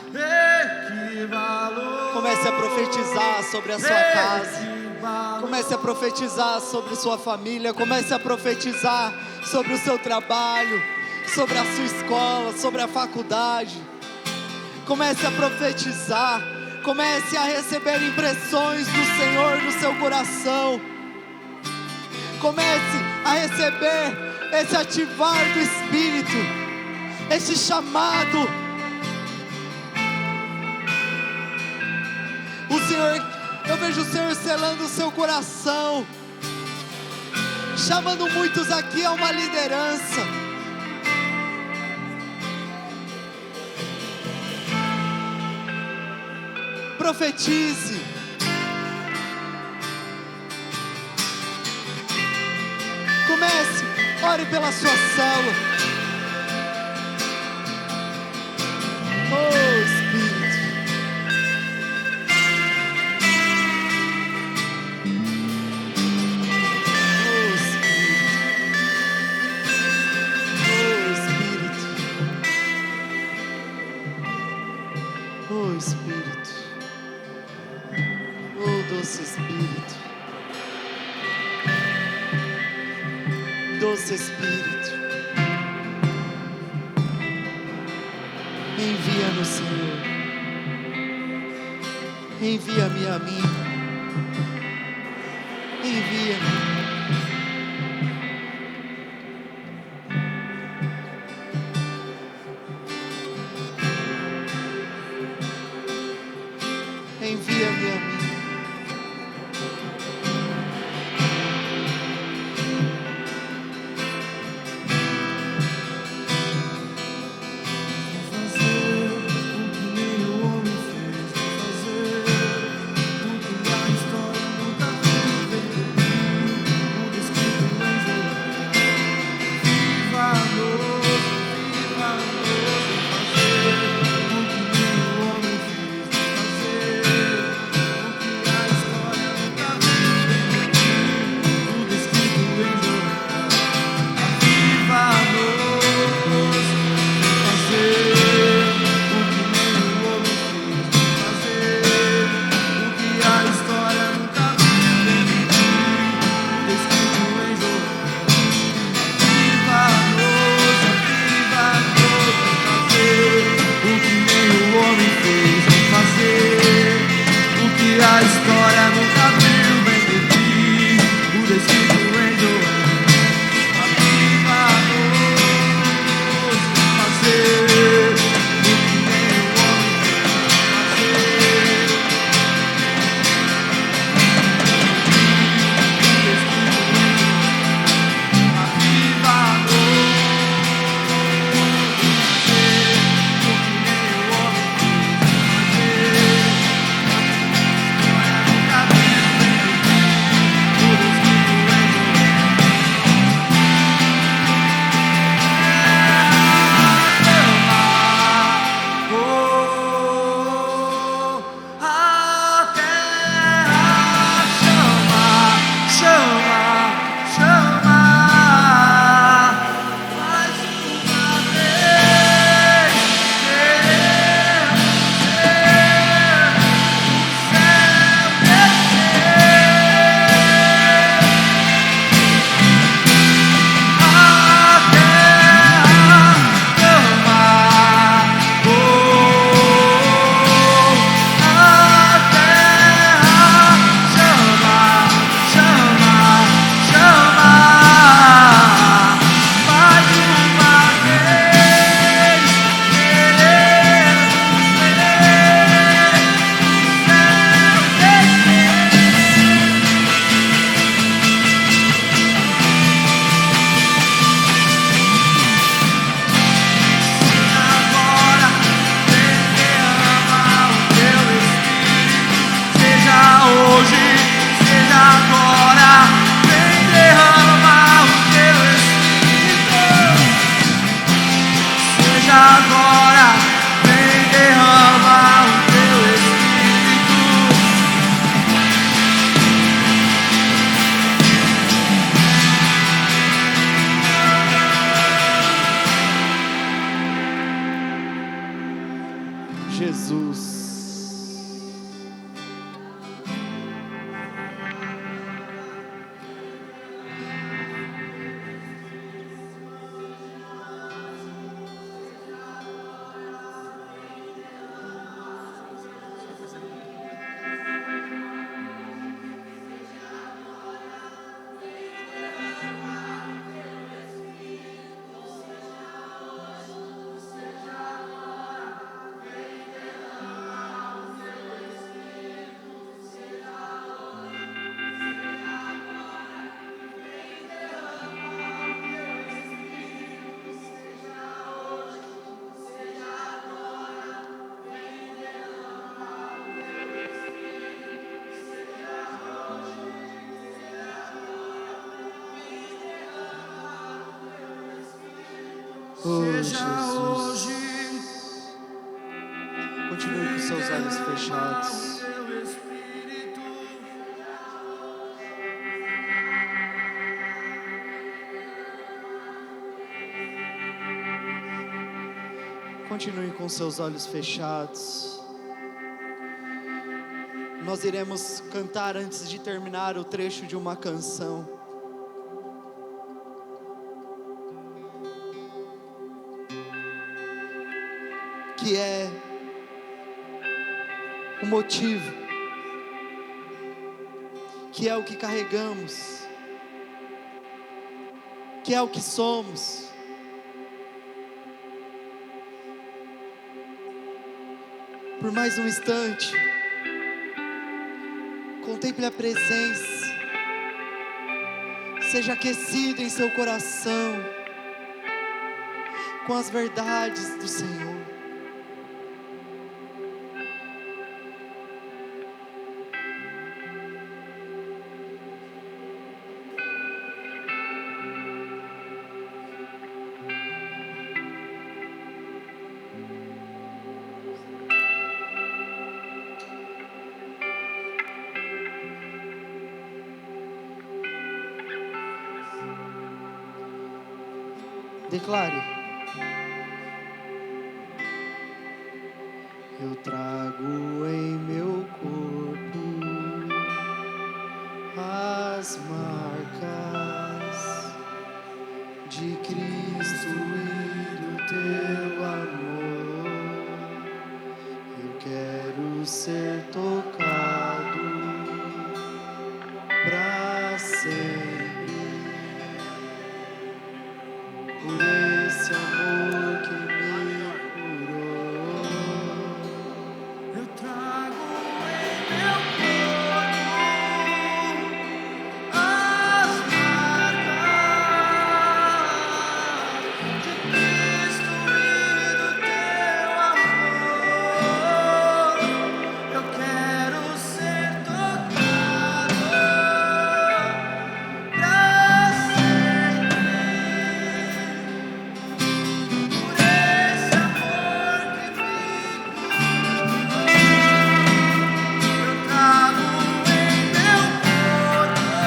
Comece a profetizar sobre a sua casa. Comece a profetizar sobre sua família. Comece a profetizar sobre o seu trabalho, sobre a sua escola, sobre a faculdade. Comece a profetizar, Comece a receber impressões do Senhor no seu coração. Comece a receber esse ativar do Espírito, esse chamado. O Senhor, eu vejo o Senhor selando o seu coração, chamando muitos aqui a uma liderança. Profetize. Comece, ore pela sua célula. Oh Espírito. Oh Espírito. Oh Espírito. Oh Espírito. Oh doce Espírito. Doce Espírito, envia-nos, Senhor, envia-me a mim, envia-me. Envia-me a mim. seja hoje. Continue com seus olhos fechados. Teu Espírito. Continue com seus olhos fechados. Nós iremos cantar antes de terminar o trecho de uma canção. Que é o motivo, que é o que carregamos, que é o que somos. Por mais um instante, contemple a presença, seja aquecido em seu coração com as verdades do Senhor. Declare: eu trago em meu corpo as marcas de Cristo e do teu amor. Eu quero ser tocado pra sempre por esse amor que me curou. Eu trago em meu corpo as marcas de Cristo e do teu amor. Eu quero ser tocado pra sempre por esse amor que me curou. Eu trago em meu corpo as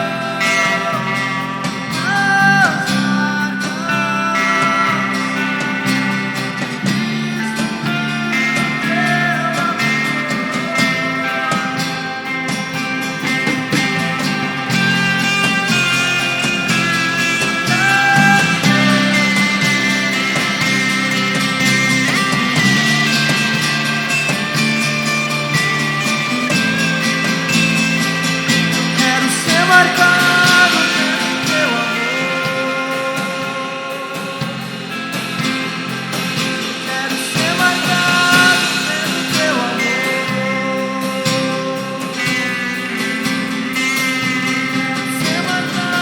quero ser marcado pelo teu amor. Quero ser marcado pelo teu amor. Quero ser marcado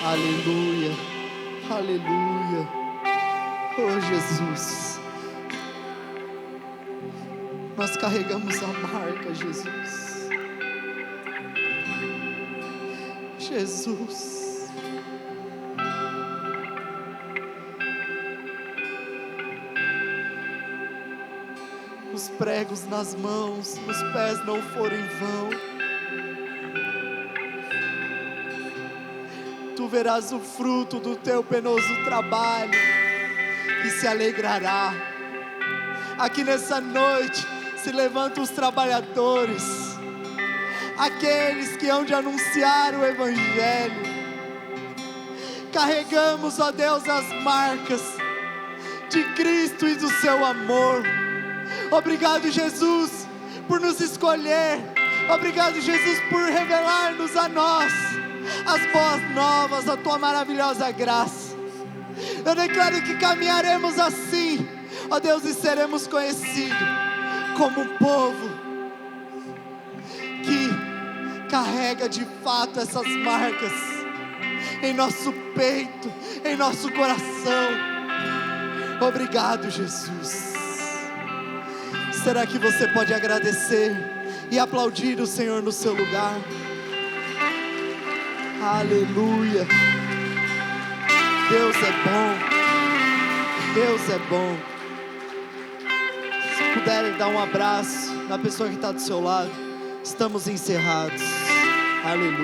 Aleluia, aleluia. Oh Jesus, nós carregamos a marca, Jesus. Jesus, os pregos nas mãos, nos pés não forem em vão. Tu verás o fruto do teu penoso trabalho e se alegrará. Aqui nessa noite se levantam os trabalhadores, aqueles que hão de anunciar o Evangelho. Carregamos, ó Deus, as marcas de Cristo e do seu amor. Obrigado, Jesus, por nos escolher. Obrigado, Jesus, por revelar-nos a nós as boas novas da tua maravilhosa graça. Eu declaro que caminharemos assim, ó Deus, e seremos conhecidos como um povo que carrega de fato essas marcas em nosso peito, em nosso coração. Obrigado, Jesus. Será que você pode agradecer e aplaudir o Senhor no seu lugar? Aleluia. Deus é bom. Deus é bom. Se puderem dar um abraço na pessoa que está do seu lado, estamos encerrados. Aleluia.